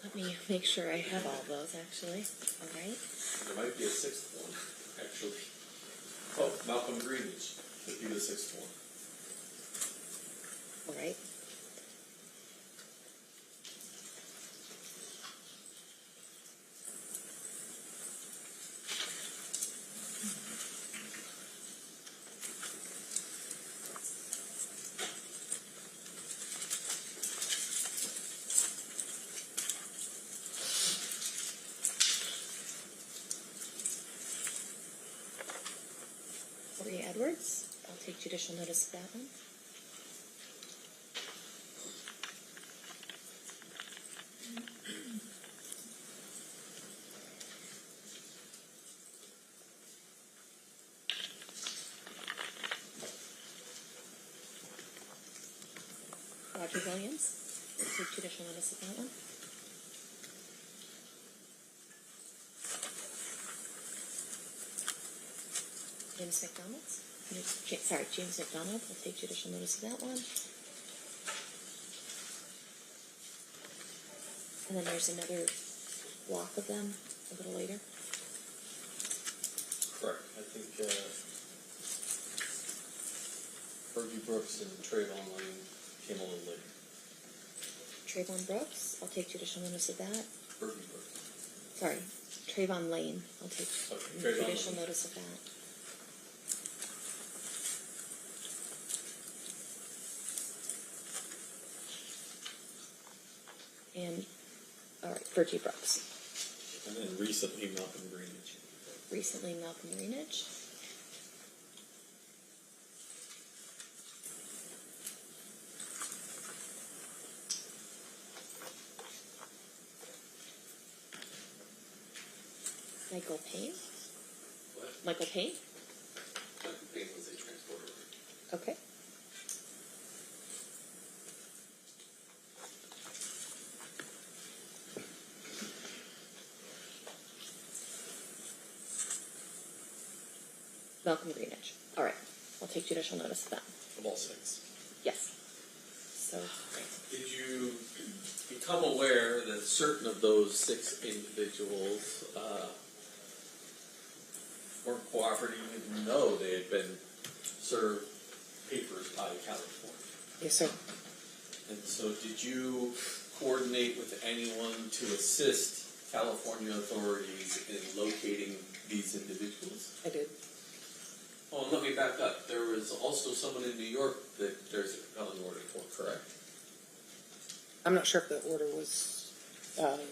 Let me make sure I have all those, actually. All right. There might be a sixth one, actually. Oh, Malcolm Greenwich would be the sixth one. All right. Corey Edwards, I'll take judicial notice of that one. Roger Williams, I'll take judicial notice of that one. James McDonald. James McDonald. I'll take judicial notice of that one. And then there's another block of them a little later. Correct. I think Fergie Brooks and Trayvon Lane came a little later. Trayvon Brooks, I'll take judicial notice of that. Fergie Brooks. Sorry, Trayvon Lane, I'll take Trayvon judicial Lane. notice of that. And, all right, Fergie Brooks. And then recently Malcolm Greenwich. Recently, Malcolm Greenwich. Michael Payne. What? Michael Payne. Malcolm Payne was a transporter. Okay. Malcolm Greenwich. All right. I'll take judicial notice of that. Of all six. Yes. So, Did you become aware that certain of those 6 individuals weren't cooperating, even though they had been served papers by California? Yes, sir. And so did you coordinate with anyone to assist California authorities in locating these individuals? I did. Oh, and let me back up. There was also someone in New York that there's a compelling order for, correct? I'm not sure if the order was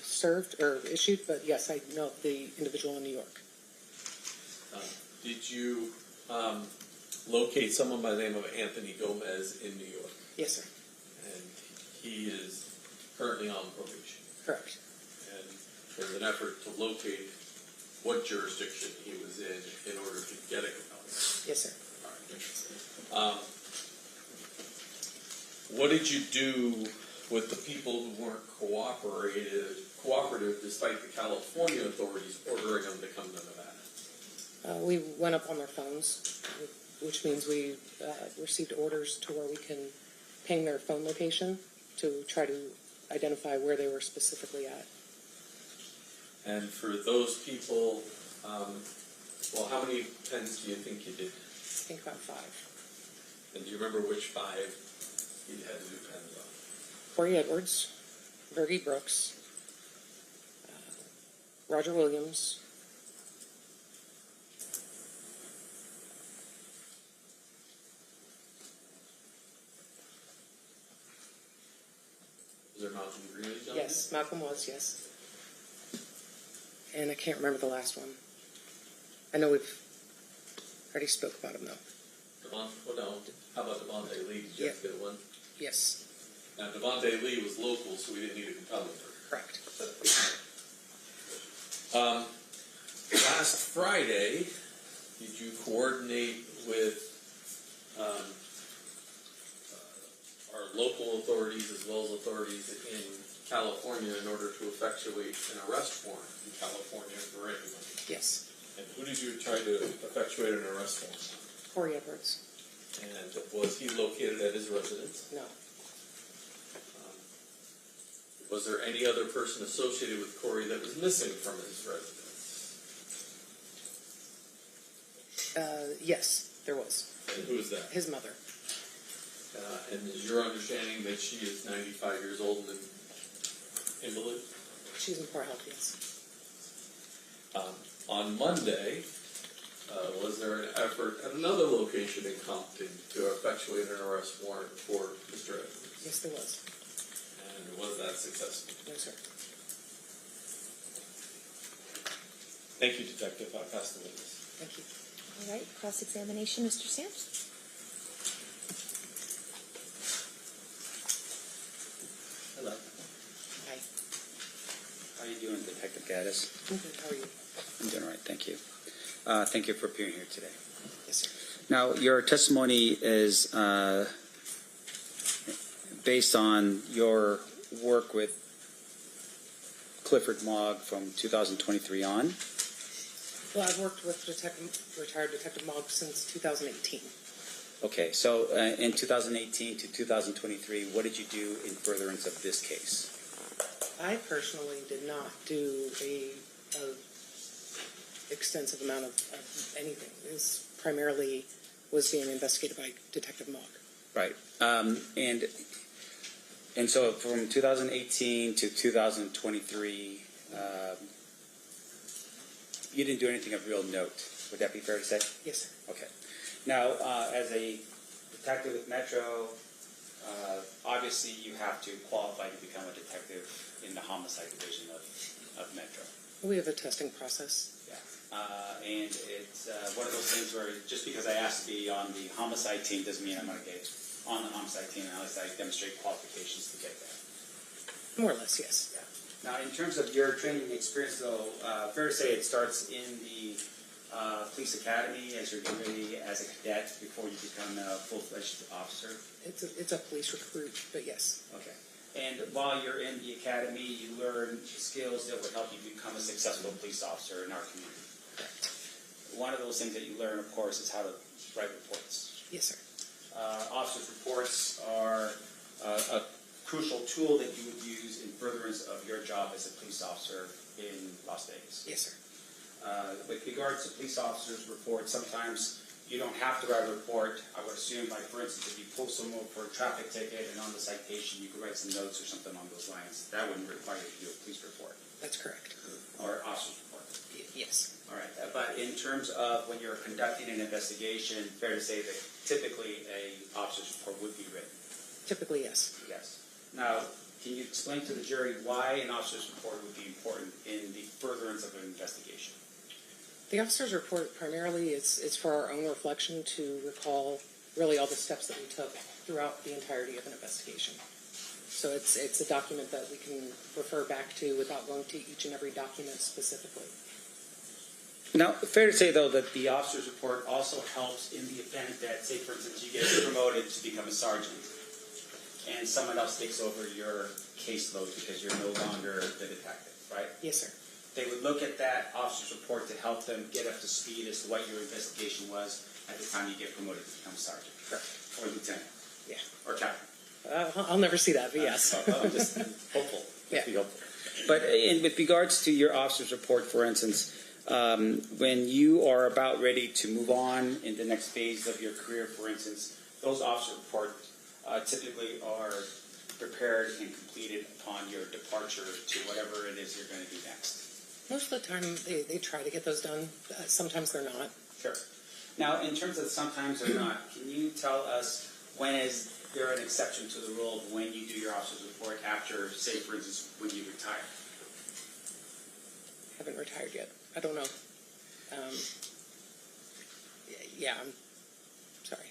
served or issued, but yes, I know the individual in New York. Did you locate someone by the name of Anthony Gomez in New York? Yes, sir. And he is currently on probation. Correct. And there's an effort to locate what jurisdiction he was in order to get a compelling order. Yes, sir. All right. What did you do with the people who weren't cooperative despite the California authorities ordering them to come to Nevada? We went up on their phones, which means we received orders to where we can ping their phone location to try to identify where they were specifically at. And for those people, well, how many pens do you think you did? I think about 5. And do you remember which 5 you had to do pens on? Corey Edwards, Fergie Brooks, Roger Williams, Was there Malcolm Greenwich on yes, Malcolm was, yes. And I can't remember the last one. I know we've already spoke about him, though. How about Devontae Lee? Did you have to get one? Yes. Now, Devontae Lee was local, so we didn't need a compelling order. Correct. Last Friday, did you coordinate with our local authorities as well as authorities in California in order to effectuate an arrest warrant in California for anyone? Yes. And who did you try to effectuate an arrest warrant on? Corey Edwards. And was he located at his residence? No. Was there any other person associated with Corey that was missing from his residence? Yes, there was. And who is that? His mother. And is your understanding that she is 95 years old and an invalid? She's in poor health, yes. On Monday, was there an effort at another location in Compton to effectuate an arrest warrant for Mr. Edwards? Yes, there was. And was that successful? No, sir. Thank you, Detective. I'll pass the witness. Thank you. all right, cross-examination, Mr. Stamps. Hello. Hi. How are you doing, Detective Gaddis? I'm good. How are you? I'm doing all right, thank you. Thank you for appearing here today. Yes, sir. Now, your testimony is based on your work with Clifford Mogg from 2023 on. Well, I've worked with retired Detective Mogg since 2018. Okay, so in 2018 to 2023, what did you do in furtherance of this case? I personally did not do a extensive amount of anything. This primarily was being investigated by Detective Mogg. Right. And so from 2018 to 2023, you didn't do anything of real note. Would that be fair to say? Yes, sir. Okay. Now, as a detective with Metro, obviously you have to qualify to become a detective in the homicide division of Metro. We have a testing process. Yeah. And it's one of those things where just because I asked to be on the homicide team doesn't mean I'm going to get on the homicide team unless I demonstrate qualifications to get there. More or less, yes. Yeah. Now, in terms of your training experience, though, fair to say it starts in the police academy as you're getting ready as a cadet before you become a full-fledged officer? It's a police recruit, but yes. Okay. And while you're in the academy, you learn skills that would help you become a successful police officer in our community. Correct. One of those things that you learn, of course, is how to write reports. Yes, sir. Officers' reports are a crucial tool that you would use in furtherance of your job as a police officer in Las Vegas. Yes, sir. With regards to police officers' reports, sometimes you don't have to write a report. I would assume, like, for instance, if you pull someone for a traffic ticket and on the citation you could write some notes or something along those lines, that wouldn't require you to do a police report. That's correct. Or officer's report. Yes. All right. But in terms of when you're conducting an investigation, fair to say that typically a officer's report would be written? Typically, yes. Yes. Now, can you explain to the jury why an officer's report would be important in the furtherance of an investigation? The officer's report primarily is for our own reflection to recall really all the steps that we took throughout the entirety of an investigation. So it's a document that we can refer back to without going to each and every document specifically. Now, fair to say, though, that the officer's report also helps in the event that, say, for instance, you get promoted to become a sergeant and someone else takes over your caseload because you're no longer the detective, right? Yes, sir. They would look at that officer's report to help them get up to speed as to what your investigation was at the time you get promoted to become a sergeant. Correct. Or lieutenant. Yeah. Or captain. I'll never see that, but yes. I'm just hopeful. Yeah. Be hopeful. But with regards to your officer's report, for instance, when you are about ready to move on in the next phase of your career, for instance, those officer reports typically are prepared and completed upon your departure to whatever it is you're going to do next. Most of the time, they try to get those done. Sometimes they're not. Sure. Now, in terms of sometimes or not, can you tell us when is there an exception to the rule of when you do your officer's report after, say, for instance, when you retire? Haven't retired yet. I don't know. Yeah, I'm sorry.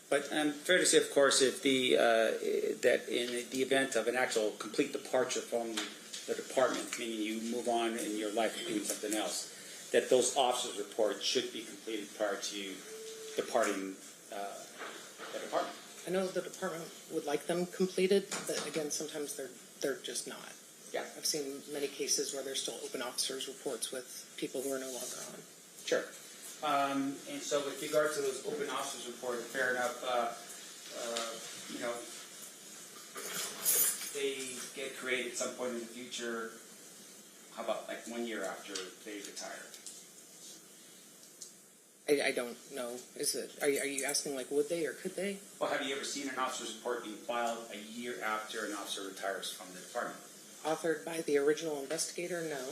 But fair to say, of course, if that in the event of an actual complete departure from the department, meaning you move on in your life and doing something else, that those officers' reports should be completed prior to you departing the department. I know the department would like them completed, but again, sometimes they're just not. Yeah. I've seen many cases where there's still open officers' reports with people who are no longer on. Sure. And so with regard to those open officers' reports, fair enough, you know, they get created at some point in the future. How about like 1 year after they retire? I don't know. Is it? Are you asking like would they or could they? Well, have you ever seen an officer's report being filed a year after an officer retires from the department? Authored by the original investigator? No.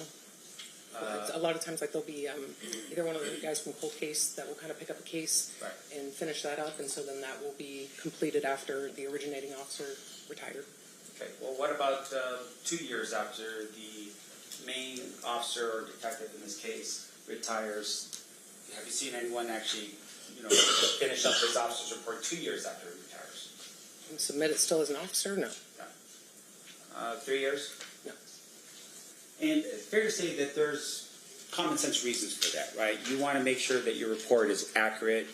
A lot of times, like there'll be either one of the guys from Cold Case that will kind of pick up a case and finish that up, and so then that will be completed after the originating officer retired. Okay. Well, what about 2 years after the main officer or detective in this case retires? Have you seen anyone actually, you know, finish up his officer's report 2 years after he retires? And submit it still as an officer? No. 3 years? No. And it's fair to say that there's common sense reasons for that, right? You want to make sure that your report is accurate,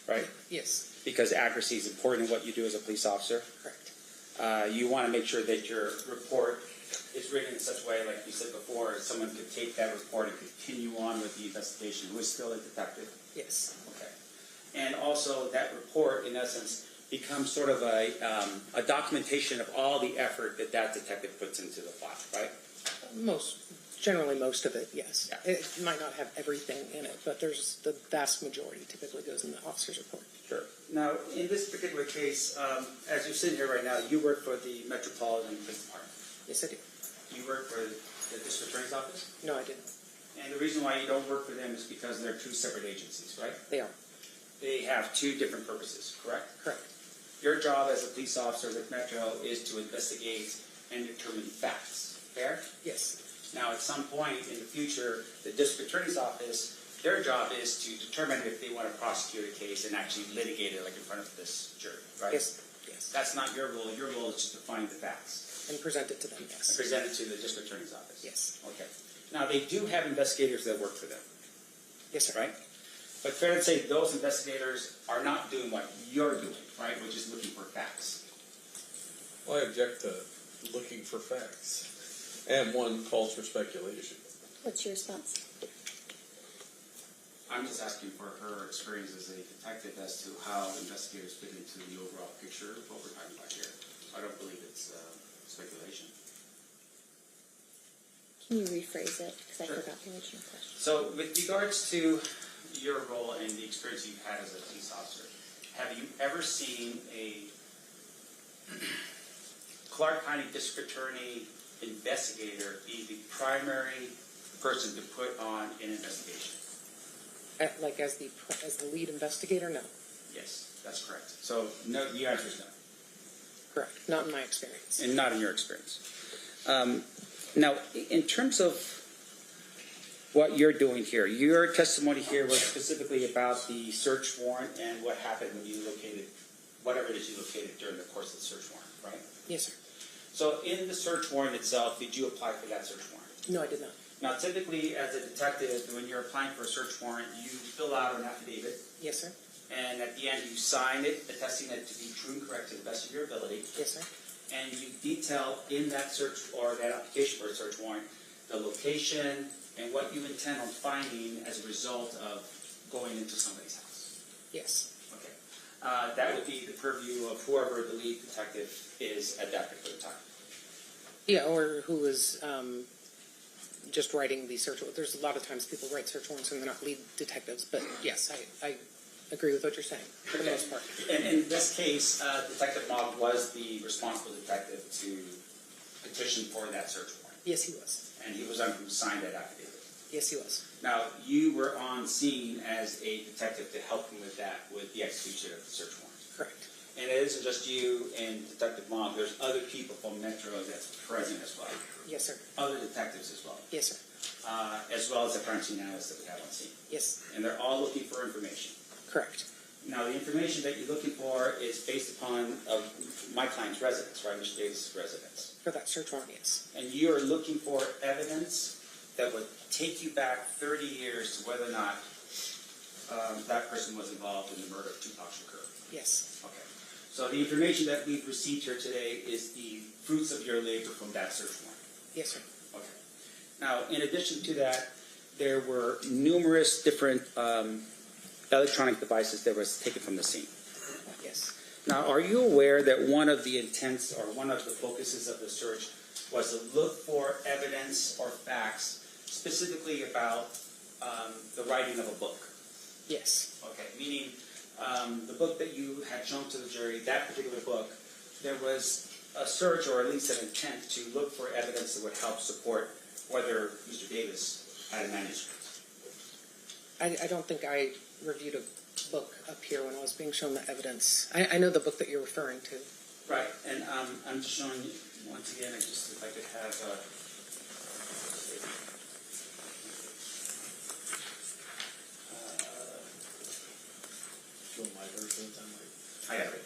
right? Yes. Because accuracy is important in what you do as a police officer. Correct. You want to make sure that your report is written in such a way, like you said before, someone could take that report and continue on with the investigation who is still a detective. Yes. Okay. And also that report, in essence, becomes sort of a documentation of all the effort that that detective puts into the file, right? Generally most of it, yes. Yeah. It might not have everything in it, but there's the vast majority typically goes in the officer's report. Sure. Now, in this particular case, as you're sitting here right now, you work for the Metropolitan Police Department. Yes, I do. You work for the District Attorney's Office? No, I didn't. And the reason why you don't work for them is because they're two separate agencies, right? They are. They have two different purposes, correct? Correct. Your job as a police officer with Metro is to investigate and determine facts, fair? Yes. Now, at some point in the future, the District Attorney's Office, their job is to determine if they want to prosecute a case and actually litigate it like in front of this jury, right? Yes. Yes. That's not your role. Your role is just to find the facts. And present it to them, yes. And present it to the District Attorney's Office. Yes. Okay. Now, they do have investigators that work for them. Yes, sir. Right? But fair to say those investigators are not doing what you're doing, right? Which is looking for facts. Well, I object to looking for facts. And one calls for speculation. What's your response? I'm just asking for her experience as a detective as to how investigators fit into the overall picture of what we're talking about here. I don't believe it's speculation. Can you rephrase it? Because I Sure. forgot the original question. So, with regards to your role and the experience you've had as a police officer, have you ever seen a Clark County District Attorney investigator be the primary person to put on an investigation? Like as the lead investigator, no. Yes, that's correct. So, no, the answer is no. Correct. Not in my experience. And not in your experience. Now, in terms of what you're doing here, your testimony here was specifically about the search warrant and what happened when you located, whatever it is you located during the course of the search warrant, right? Yes, sir. So in the search warrant itself, did you apply for that search warrant? No, I did not. Now, typically, as a detective, when you're applying for a search warrant, you fill out an affidavit, Yes, sir. and at the end, you sign it, attesting it to be true and correct to the best of your ability. Yes, sir. And you detail in that search or that application for a search warrant the location and what you intend on finding as a result of going into somebody's house. Yes. Okay. That would be the purview of whoever the lead detective is at that particular time. Yeah, or who is just writing the search warrant. There's a lot of times people write search warrants and they're not lead detectives, but yes, I agree with what you're saying for the most part. And in this case, Detective Mogg was the responsible detective to petition for that search warrant. Yes, he was. And he was the one who signed that affidavit. Yes, he was. Now, you were on scene as a detective to help him with that, with the execution of the search warrant. Correct. And it isn't just you and Detective Mogg. There's other people from Metro that's present as well. Yes, sir. Other detectives as well. Yes, sir. As well as the forensic analysts that we have on scene. Yes. And they're all looking for information. Correct. Now, the information that you're looking for is based upon my client's residence, right, Mr. Davis' residence. For that search warrant, yes. And you're looking for evidence that would take you back 30 years to whether or not that person was involved in the murder of Tupac Shakur. Yes. Okay. So the information that we've received here today is the fruits of your labor from that search warrant. Yes, sir. Okay. Now, in addition to that, there were numerous different electronic devices that was taken from the scene. Yes. Now, are you aware that one of the intents or one of the focuses of the search was to look for evidence or facts specifically about the writing of a book? Yes. Okay, meaning the book that you had shown to the jury, that particular book, there was a search or at least an intent to look for evidence that would help support whether Mr. Davis had a manuscript. I don't think I reviewed a book up here when I was being shown the evidence. I know the book that you're referring to. Right, and I'm just showing you, once again, if I could have my version, I have it.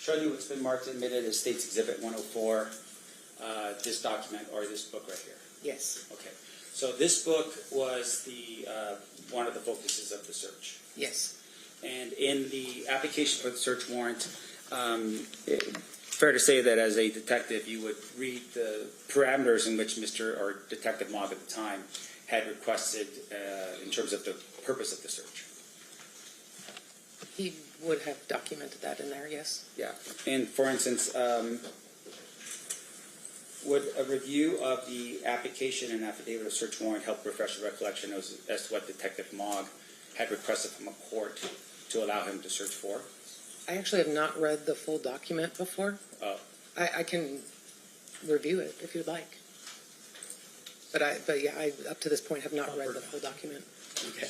Show you what's been marked and admitted as State's Exhibit 104, this document or this book right here. Yes. Okay. So this book was the one of the focuses of the search. Yes. And in the application for the search warrant, Fair to say that as a detective, you would read the parameters in which Mr. or Detective Mogg at the time had requested in terms of the purpose of the search. He would have documented that in there, yes. Yeah. And for instance, would a review of the application and affidavit of search warrant help refresh the recollection as to what Detective Mogg had requested from a court to allow him to search for? I actually have not read the full document before. Oh. I can review it if you'd like. But yeah, I up to this point have not read the full document. Okay.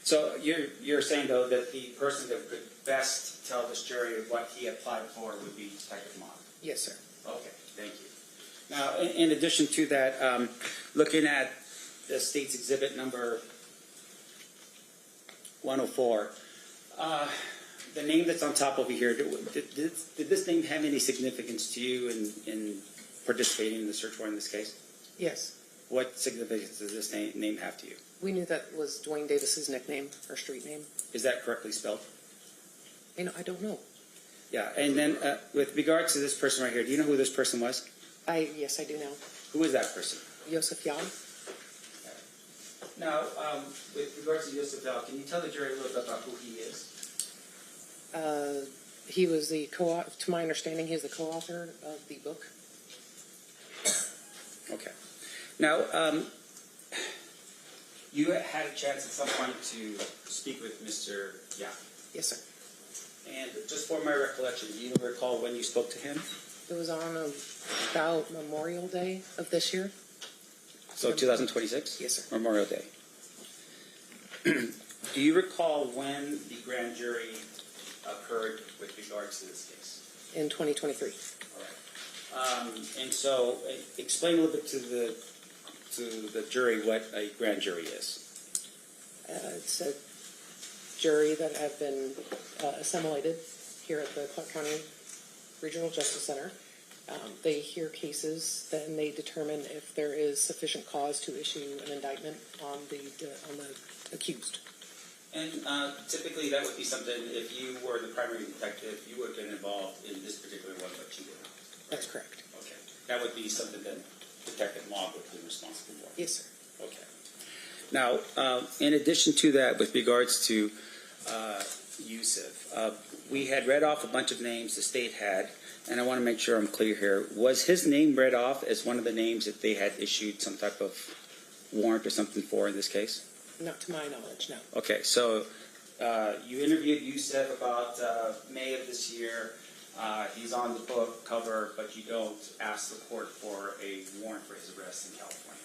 So you're saying though that the person that could best tell this jury what he applied for would be Detective Mogg? Yes, sir. Okay, thank you. Now, in addition to that, looking at the state's exhibit number 104, the name that's on top over here, did this name have any significance to you in participating in the search warrant in this case? Yes. What significance does this name have to you? We knew that was DuaneDavis's nickname or street name. Is that correctly spelled? I don't know. Yeah, and then with regards to this person right here, do you know who this person was? Yes, I do know. Who is that person? Yosef Yal. Now, with regards to Yosef Yal, can you tell the jury a little bit about who he is? He was to my understanding, he's the co-author of the book. Okay. Now, you had a chance at some point to speak with Mr. Yal. Yes, sir. And just for my recollection, do you recall when you spoke to him? It was on about Memorial Day of this year. So 2026? Yes, sir. Memorial Day. Do you recall when the grand jury occurred with regards to this case? In 2023. All right. And so explain a little bit to the jury what a grand jury is. It's a jury that have been assimilated here at the Clark County Regional Justice Center. They hear cases, then they determine if there is sufficient cause to issue an indictment on the accused. And typically that would be something, if you were the primary detective, you would get involved in this particular one, but you would not. Right? That's correct. Okay. That would be something that Detective Mogg would be responsible for. Yes, sir. Okay. Now, in addition to that, with regards to Yusuf, we had read off a bunch of names the state had, and I want to make sure I'm clear here. Was his name read off as one of the names that they had issued some type of warrant or something for in this case? Not to my knowledge, no. Okay, so you interviewed Yusuf about May of this year. He's on the book cover, but you don't ask the court for a warrant for his arrest in California.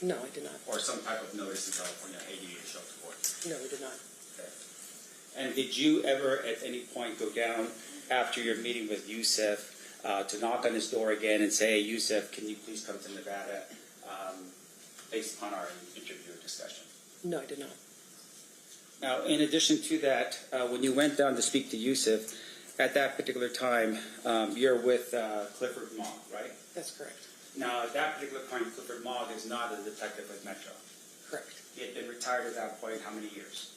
No, I did not. Or some type of notice in California, hey, you need to show up to court. No, we did not. Okay. And did you ever at any point go down after your meeting with Yusuf to knock on his door again and say, hey, Yusuf, can you please come to Nevada based upon our interview or discussion? No, I did not. Now, in addition to that, when you went down to speak to Yusuf, at that particular time, you're with Clifford Mogg, right? That's correct. Now, at that particular point, Clifford Mogg is not a detective with Metro. Correct. He had been retired at that point how many years?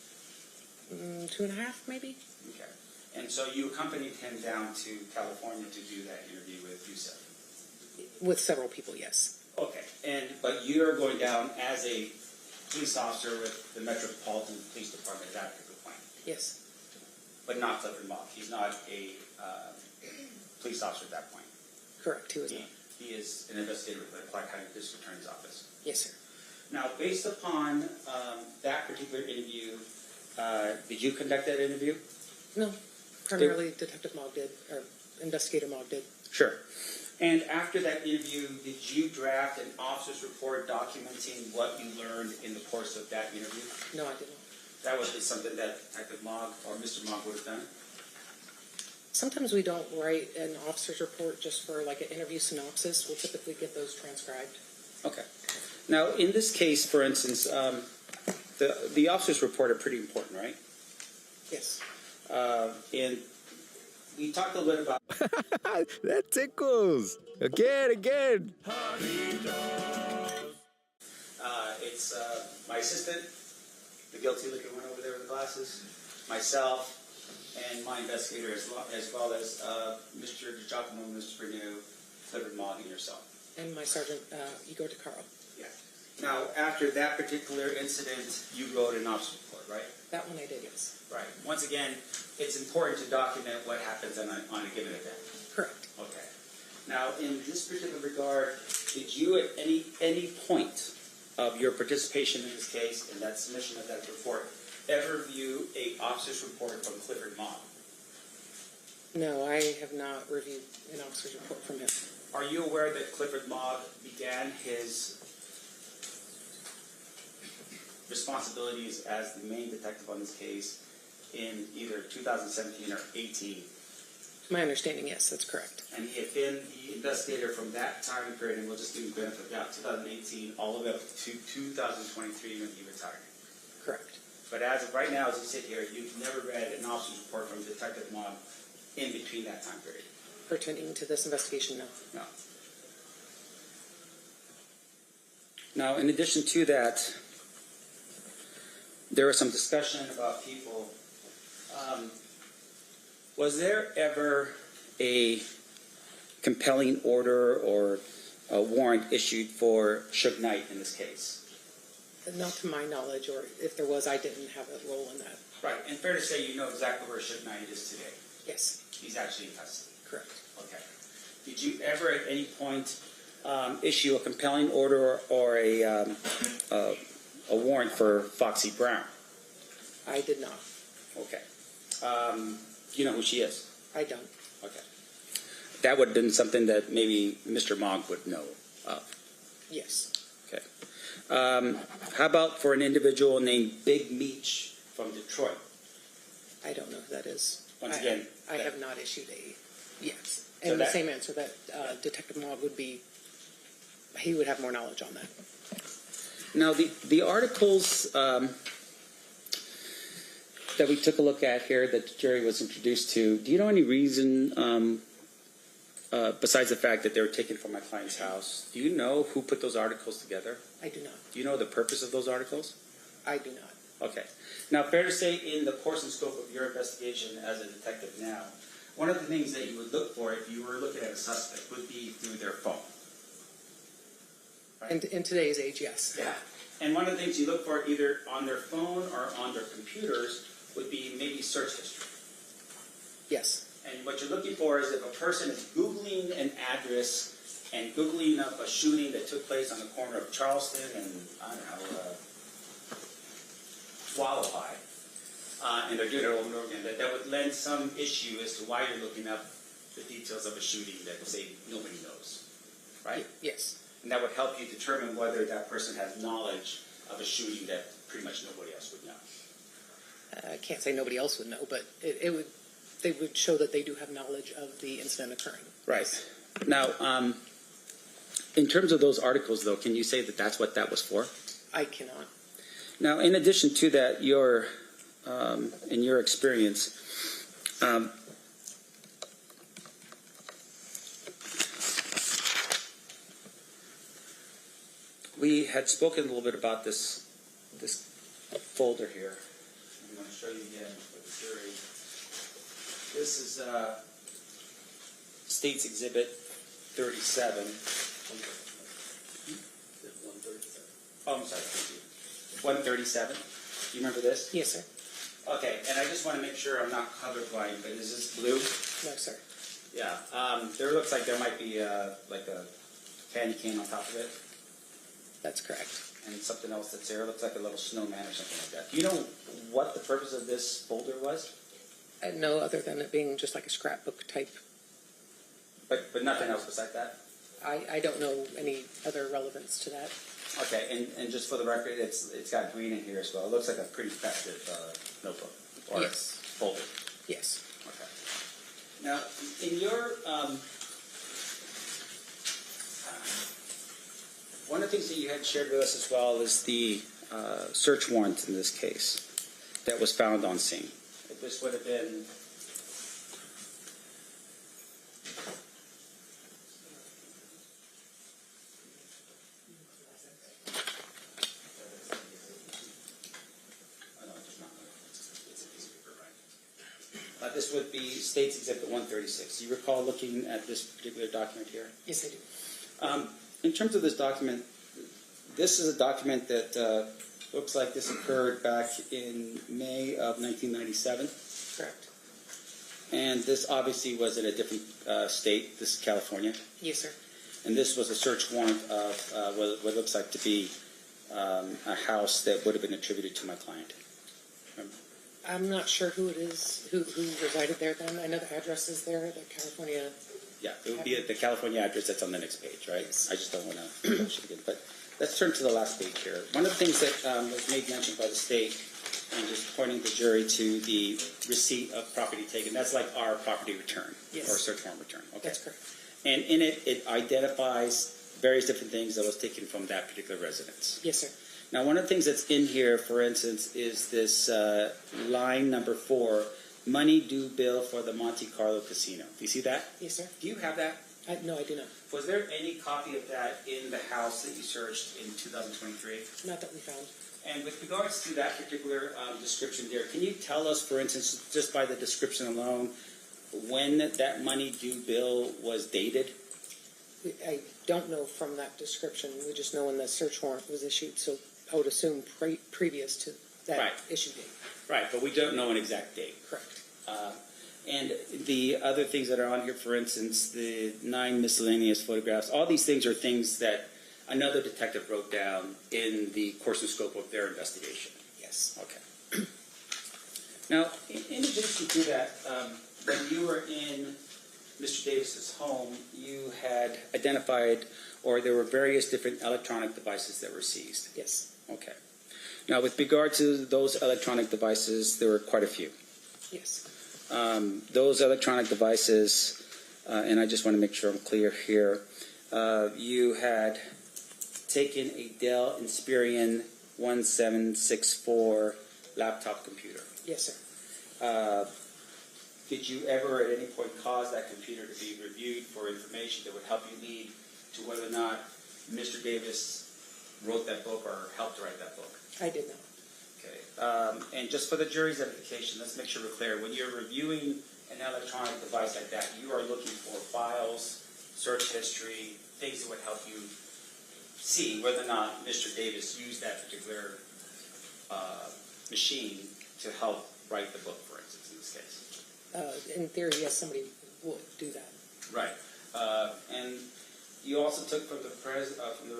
2.5, maybe. Okay. And so you accompanied him down to California to do that interview with Yusuf? With several people, yes. Okay. But you're going down as a police officer with the Metropolitan Police Department at that particular point? Yes. But not Clifford Mogg. He's not a police officer at that point? Correct, he was not. He is an investigator with the Clark County District Attorney's Office. Yes, sir. Now, based upon that particular interview, did you conduct that interview? No. Primarily Detective Mogg did, or Investigator Mogg did. Sure. And after that interview, did you draft an officer's report documenting what you learned in the course of that interview? No, I did not. That would be something that Detective Mogg or Mr. Mogg would have done? Sometimes we don't write an officer's report just for like an interview synopsis. We'll typically get those transcribed. Okay. Now, in this case, for instance, the officer's report are pretty important, right? Yes. And we talked a little bit about... That tickles. Again. It's my assistant, the guilty looking one over there with the glasses, myself, and my investigator as well as Mr. DiGiacomo, Mr. Renew, Clifford Mogg, and yourself. And my sergeant, Igor DeCaro. Yeah. Now, after that particular incident, you wrote an officer report, right? That one I did, yes. Right. Once again, it's important to document what happens on a given event. Correct. Okay. Now, in this particular regard, did you at any point of your participation in this case, in that submission of that report, ever view a officer's report from Clifford Mogg? No, I have not reviewed an officer's report from him. Are you aware that Clifford Mogg began his responsibilities as the main detective on this case in either 2017 or 18? My understanding, yes, that's correct. And he had been the investigator from that time period, and we'll just give him the benefit of the doubt, 2018 all the way up to 2023 when he retired. Correct. But as of right now, as you sit here, you've never read an officer's report from Detective Mogg in between that time period. Pertaining to this investigation, no. No. Now, in addition to that, there was some discussion about people. Was there ever a compelling order or a warrant issued for Suge Knight in this case? Not to my knowledge, or if there was, I didn't have a role in that. Right, and fair to say you know exactly where Suge Knight is today. Yes. He's actually in custody. Correct. Okay. Did you ever at any point issue a compelling order or a warrant for Foxy Brown? I did not. Okay. Do you know who she is? I don't. Okay. That would have been something that maybe Mr. Mogg would know of. Yes. Okay. How about for an individual named Big Meech from Detroit? I don't know who that is. Once again, I have not issued a yes. So And the that- same answer that Detective Mogg would be, he would have more knowledge on that. Now, the articles that we took a look at here that the jury was introduced to, do you know any reason, besides the fact that they were taken from my client's house, do you know who put those articles together? I do not. Do you know the purpose of those articles? I do not. Okay. Now, fair to say, in the course and scope of your investigation as a detective now, one of the things that you would look for if you were looking at a suspect would be through their phone. Right? In today's age, yes. Yeah. And one of the things you look for either on their phone or on their computers would be maybe search history. Yes. And what you're looking for is if a person is Googling an address and Googling up a shooting that took place on the corner of Charleston and, I don't know, Wallapie, and they're doing it over and over again, that would lend some issue as to why you're looking up the details of a shooting that, say, nobody knows, right? Yes. And that would help you determine whether that person has knowledge of a shooting that pretty much nobody else would know. I can't say nobody else would know, but they would show that they do have knowledge of the incident occurring. Right. Now, in terms of those articles, though, can you say that that's what that was for? I cannot. Now, in addition to that, in your experience, we had spoken a little bit about this folder here. I'm going to show you again for the jury. This is State's Exhibit 37. Oh, I'm sorry, 137. Do you remember this? Yes, sir. Okay, and I just want to make sure I'm not colorblind, but is this blue? No, sir. Yeah. There looks like there might be like a candy cane on top of it. That's correct. And something else that's there. It looks like a little snowman or something like that. Do you know what the purpose of this folder was? No, other than it being just like a scrapbook type. But nothing else besides that? I don't know any other relevance to that. Okay, and just for the record, it's got green in here as well. It looks like a pretty festive notebook or Yes. folder. Yes. Okay. Now, in your one of the things that you had shared with us as well is the search warrant in this case that was found on scene. This would have been this would be State's Exhibit 136. You recall looking at this particular document here? Yes, I do. In terms of this document, this is a document that looks like this occurred back in May of 1997. Correct. And this obviously was in a different state. This is California. Yes, sir. And this was a search warrant of what looks like to be a house that would have been attributed to my client. I'm not sure who it is, who resided there then. I know the address is there, the California. Yeah, it would be the California address that's on the next page, right? I just don't want to push it again. But let's turn to the last page here. One of the things that was made mention by the state, and just pointing the jury to the receipt of property taken, that's like our property return, Yes. or search warrant return. Okay. That's correct. And in it, it identifies various different things that was taken from that particular residence. Yes, sir. Now, one of the things that's in here, for instance, is this line number 4, money due bill for the Monte Carlo Casino. Do you see that? Yes, sir. Do you have that? No, I do not. Was there any copy of that in the house that you searched in 2023? Not that we found. And with regards to that particular description there, can you tell us, for instance, just by the description alone, when that money due bill was dated? I don't know from that description. We just know when the search warrant was issued, so I would assume previous to that Right. issue date. Right, but we don't know an exact date. Correct. And the other things that are on here, for instance, the 9 miscellaneous photographs, all these things are things that another detective wrote down in the course and scope of their investigation. Yes. Okay. Now, in addition to that, when you were in Mr. Davis's home, you had identified, or there were various different electronic devices that were seized. Yes. Okay. Now, with regard to those electronic devices, there were quite a few. Yes. Those electronic devices, and I just want to make sure I'm clear here, you had taken a Dell Inspiron 1764 laptop computer. Yes, sir. Did you ever at any point cause that computer to be reviewed for information that would help you lead to whether or not Mr. Davis wrote that book or helped write that book? I did not. Okay. And just for the jury's edification, let's make sure we're clear. When you're reviewing an electronic device like that, you are looking for files, search history, things that would help you see whether or not Mr. Davis used that particular machine to help write the book, for instance, in this case. In theory, yes, somebody would do that. Right. And you also took from the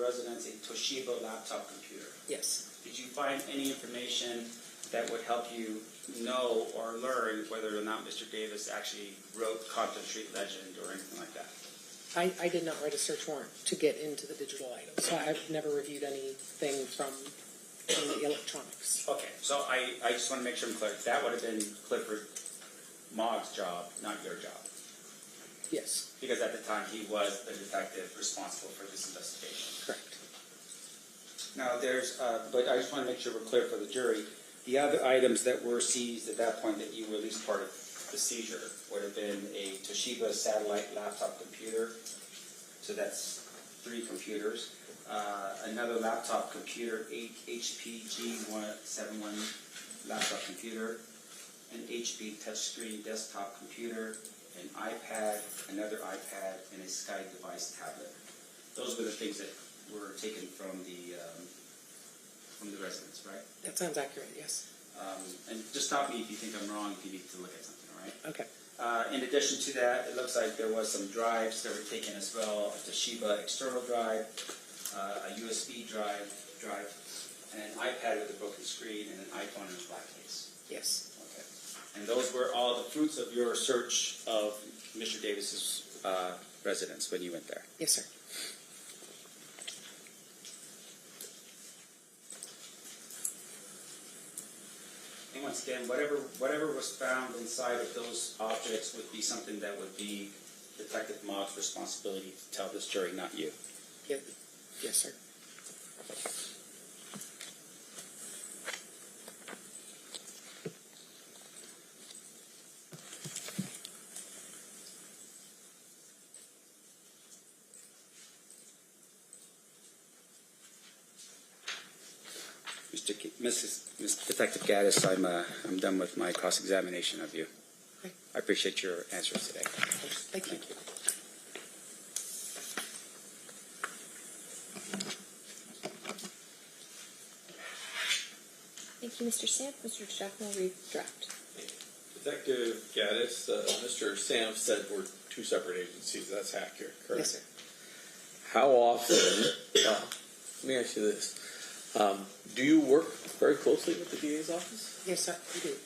residence a Toshiba laptop computer. Yes. Did you find any information that would help you know or learn whether or not Mr. Davis actually wrote Compton Street Legend or anything like that? I did not write a search warrant to get into the digital items, so I've never reviewed anything from the electronics. Okay, so I just want to make sure I'm clear. That would have been Clifford Mog's job, not your job. Yes. Because at the time he was the detective responsible for this investigation. Correct. Now but I just want to make sure we're clear for the jury. The other items that were seized at that point that you were at least part of the seizure would have been a Toshiba satellite laptop computer. So that's 3 computers. Another laptop computer, HP G171 laptop computer, an HP touchscreen desktop computer, an iPad, another iPad, and a Sky device tablet. Those were the things that were taken from the residence, right? That sounds accurate, yes. And just stop me if you think I'm wrong, if you need to look at something, all right? Okay. In addition to that, it looks like there was some drives that were taken as well, a Toshiba external drive, a USB drive, and an iPad with a broken screen, and an iPhone in a black case. Yes. Okay. And those were all the fruits of your search of Mr. Davis's residence when you went there? Yes, sir. And once again, whatever was found inside of those objects would be something that would be Detective Mog's responsibility to tell this jury, not you. Yeah. Yes, sir. Mrs. Detective Gaddis, I'm done with my cross-examination of you. Okay. I appreciate your answers today. Thank you. Thank you, Mr. Samp. Mr. Jackman will redraft. Detective Gaddis, Mr. Samp said we're two separate agencies. That's accurate, correct? Yes, sir. How often, let me ask you this, do you work very closely with the DA's office? Yes, sir, we do.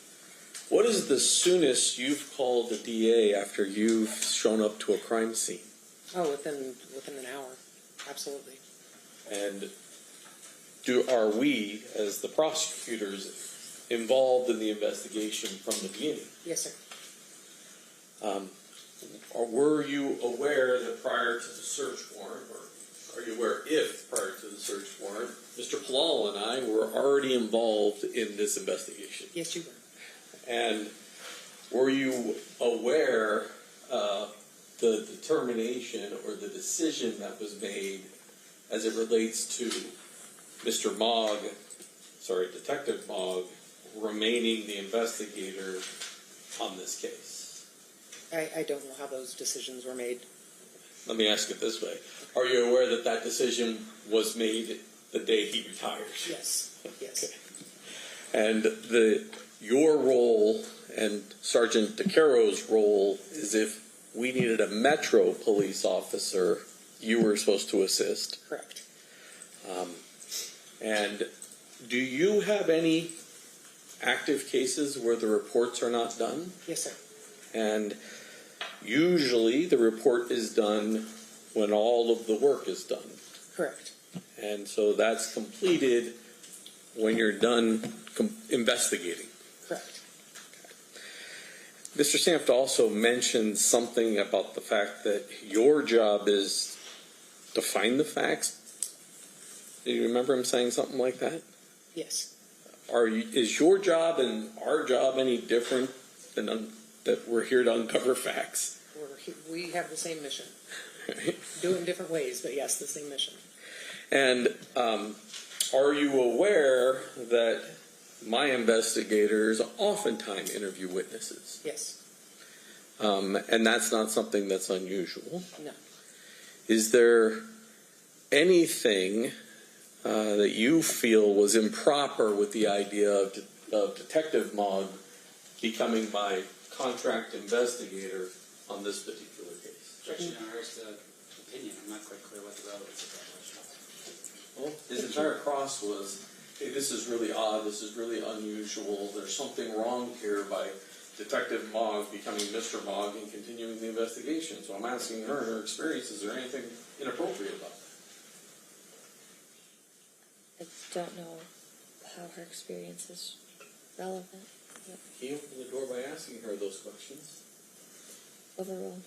What is the soonest you've called the DA after you've shown up to a crime scene? Oh, within an hour, absolutely. And are we, as the prosecutors, involved in the investigation from the beginning? Yes, sir. Or were you aware that prior to the search warrant, or are you aware if prior to the search warrant, Mr. Palal and I were already involved in this investigation? Yes, you were. And were you aware the determination or the decision that was made as it relates to Mr. Detective Mogg, remaining the investigator on this case? I don't know how those decisions were made. Let me ask it this way. Are you aware that that decision was made the day he retires? Yes, yes. Okay. And your role and Sergeant DeCaro's role is if we needed a Metro police officer, you were supposed to assist. Correct. And do you have any active cases where the reports are not done? Yes, sir. And usually the report is done when all of the work is done. Correct. And so that's completed when you're done investigating. Correct. Mr. Sampt also mentioned something about the fact that your job is to find the facts. Do you remember him saying something like that? Yes. Is your job and our job any different than that we're here to uncover facts? We have the same mission. Do it in different ways, but yes, the same mission. And are you aware that my investigators oftentimes interview witnesses? Yes. And that's not something that's unusual. No. Is there anything that you feel was improper with the idea of Detective Mogg becoming my contract investigator on this particular case? Objection, Your Honor, is the opinion. I'm not quite clear what the relevance of that question is. Well, his entire cross was, hey, this is really odd, this is really unusual, there's something wrong here by Detective Mogg becoming Mr. Mogg and continuing the investigation. So I'm asking her, in her experience, is there anything inappropriate about that? I don't know how her experience is relevant. Yep. He opened the door by asking her those questions. Overruled.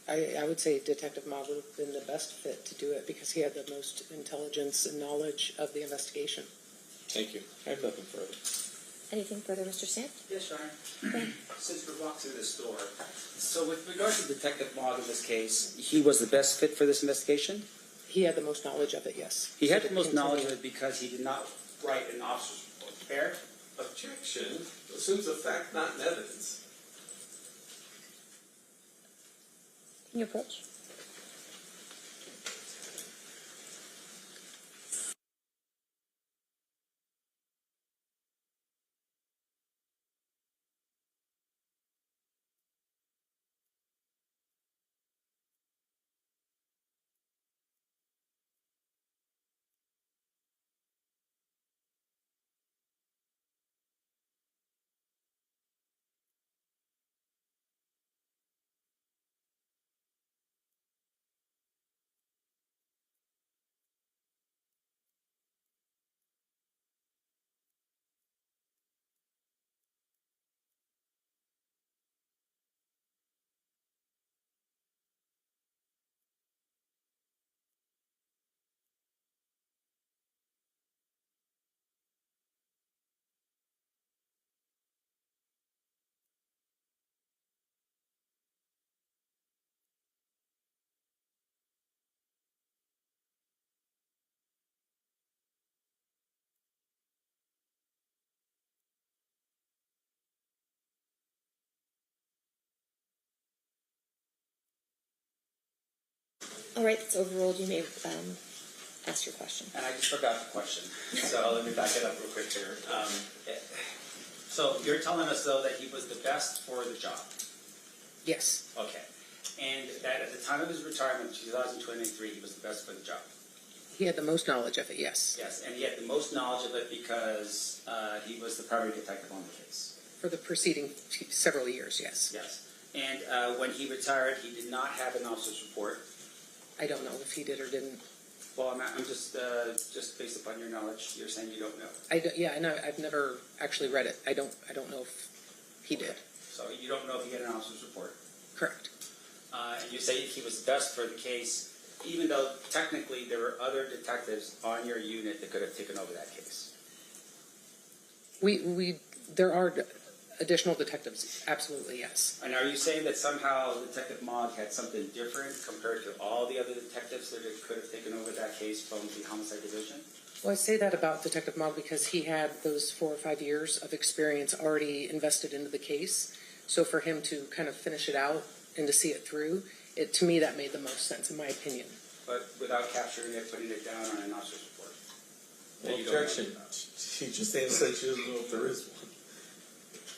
I would say Detective Mogg would have been the best fit to do it because he had the most intelligence and knowledge of the investigation. Thank you. I have nothing further. Anything further, Mr. Samp? Yes, Your Honor. Since we walked through this door, so with regards to Detective Mogg in this case, He was the best fit for this investigation? He had the most knowledge of it, yes. He had the most knowledge of it because he did not write an officer's report. Fair? Objection assumes a fact, not an evidence. Can you approach? All right, that's overruled. You may ask your question. And I just forgot the question, so let me back it up real quick here. So you're telling us, though, that he was the best for the job? Yes. Okay. And that at the time of his retirement, 2023, he was the best for the job? He had the most knowledge of it, yes. Yes, and he had the most knowledge of it because he was the primary detective on the case? For the preceding several years, yes. Yes. And when he retired, he did not have an officer's report? I don't know if he did or didn't. Well, I'm just based upon your knowledge, you're saying you don't know? Yeah, I know. I've never actually read it. I don't know if he did. So you don't know if he had an officer's report? Correct. And you say he was best for the case, even though technically there were other detectives on your unit that could have taken over that case? There are additional detectives, absolutely, yes. And are you saying that somehow Detective Mogg had something different compared to all the other detectives that could have taken over that case from the homicide division? Well, I say that about Detective Mogg because he had those 4 or 5 years of experience already invested into the case. So for him to kind of finish it out and to see it through, to me that made the most sense, in my opinion. But without capturing it, putting it down on an officer's report? Well, objection. She just answered she doesn't know if there is one.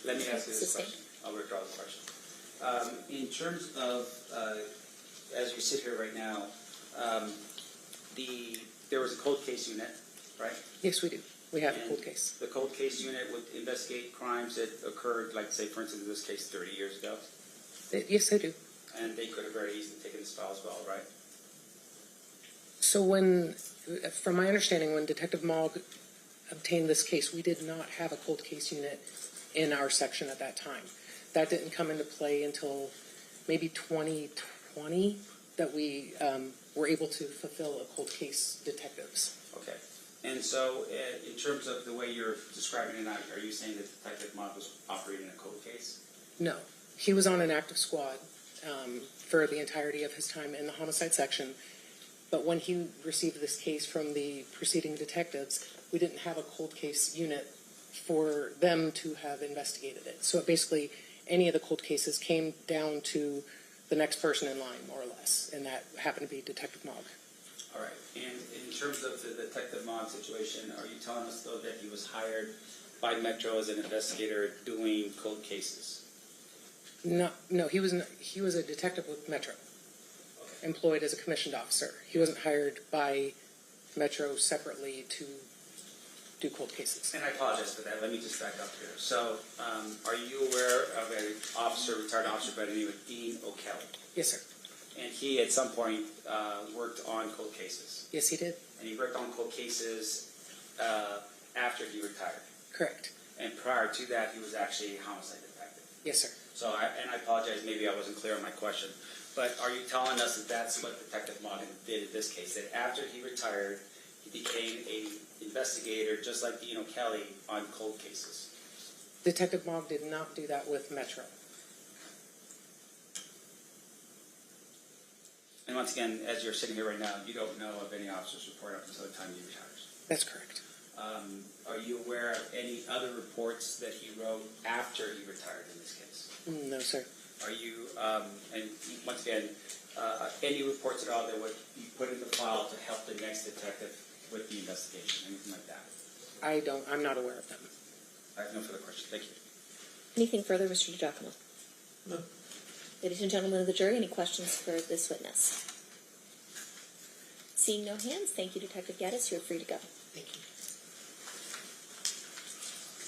Let me ask you this question. I'll withdraw the question. In terms of, as you sit here right now, there was a cold case unit, right? Yes, we do. We have a cold case. The cold case unit would investigate crimes that occurred, like, say, for instance, in this case, 30 years ago? Yes, they do. And they could have very easily taken this file as well, right? So from my understanding, when Detective Mogg obtained this case, we did not have a cold case unit in our section at that time. That didn't come into play until maybe 2020 that we were able to fulfill a cold case detectives. Okay. And so in terms of the way you're describing it now, are you saying that Detective Mogg was operating a cold case? No. He was on an active squad for the entirety of his time in the homicide section. But when he received this case from the preceding detectives, we didn't have a cold case unit for them to have investigated it. So basically, any of the cold cases came down to the next person in line, more or less, and that happened to be Detective Mogg. All right. And in terms of the Detective Mogg situation, are you telling us, though, that he was hired by Metro as an investigator doing cold cases? No, he was a detective with Metro, employed as a commissioned officer. He wasn't hired by Metro separately to do cold cases. And I apologize for that. Let me just back up here. So, are you aware of an retired officer by the name of Dean O'Kelly? Yes, sir. And he, at some point, worked on cold cases? Yes, he did. And he worked on cold cases after he retired? Correct. And prior to that, he was actually a homicide detective? Yes, sir. So, I apologize, maybe I wasn't clear on my question, but are you telling us that that's what Detective Mogg did in this case, that after he retired, he became an investigator just like Dean O'Kelly on cold cases? Detective Mogg did not do that with Metro. And once again, as you're sitting here right now, you don't know of any officer's report up until the time he retires? That's correct. Are you aware of any other reports that he wrote after he retired in this case? No, sir. Are you, and once again, any reports at all that would be put in the file to help the next detective with the investigation, anything like that? I'm not aware of them. I have no further questions. Thank you. Anything further, Mr. DiGiacomo? No. Ladies and gentlemen of the jury, any questions for this witness? Seeing no hands, thank you, Detective Gaddis. You're free to go. Thank you.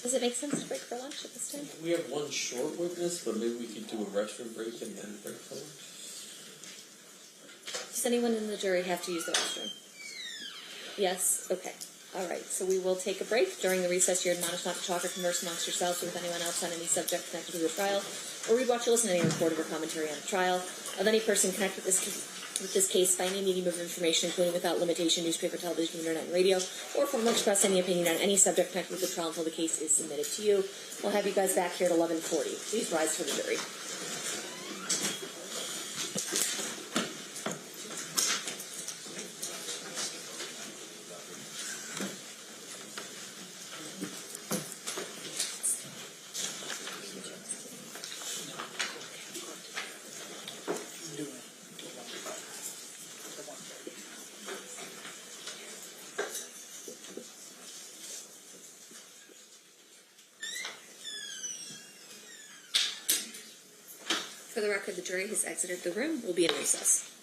Does it make sense to break for lunch at this time? We have one short witness, but maybe we could do a restroom break and then break for lunch. Does anyone in the jury have to use the restroom? Yes? Okay. All right. So we will take a break. During the recess, you're admonished not to talk or converse amongst yourselves with anyone else on any subject connected to the trial, or read, watch, or listen to any recorded or commentary on the trial of any person connected with this case by any medium of information, including without limitation, newspaper, television, internet, and radio, or formally express any opinion on any subject connected with the trial until the case is submitted to you. We'll have you guys back here at 11:40. Please rise for the jury. For the record, the jury has exited the room. We'll be in recess.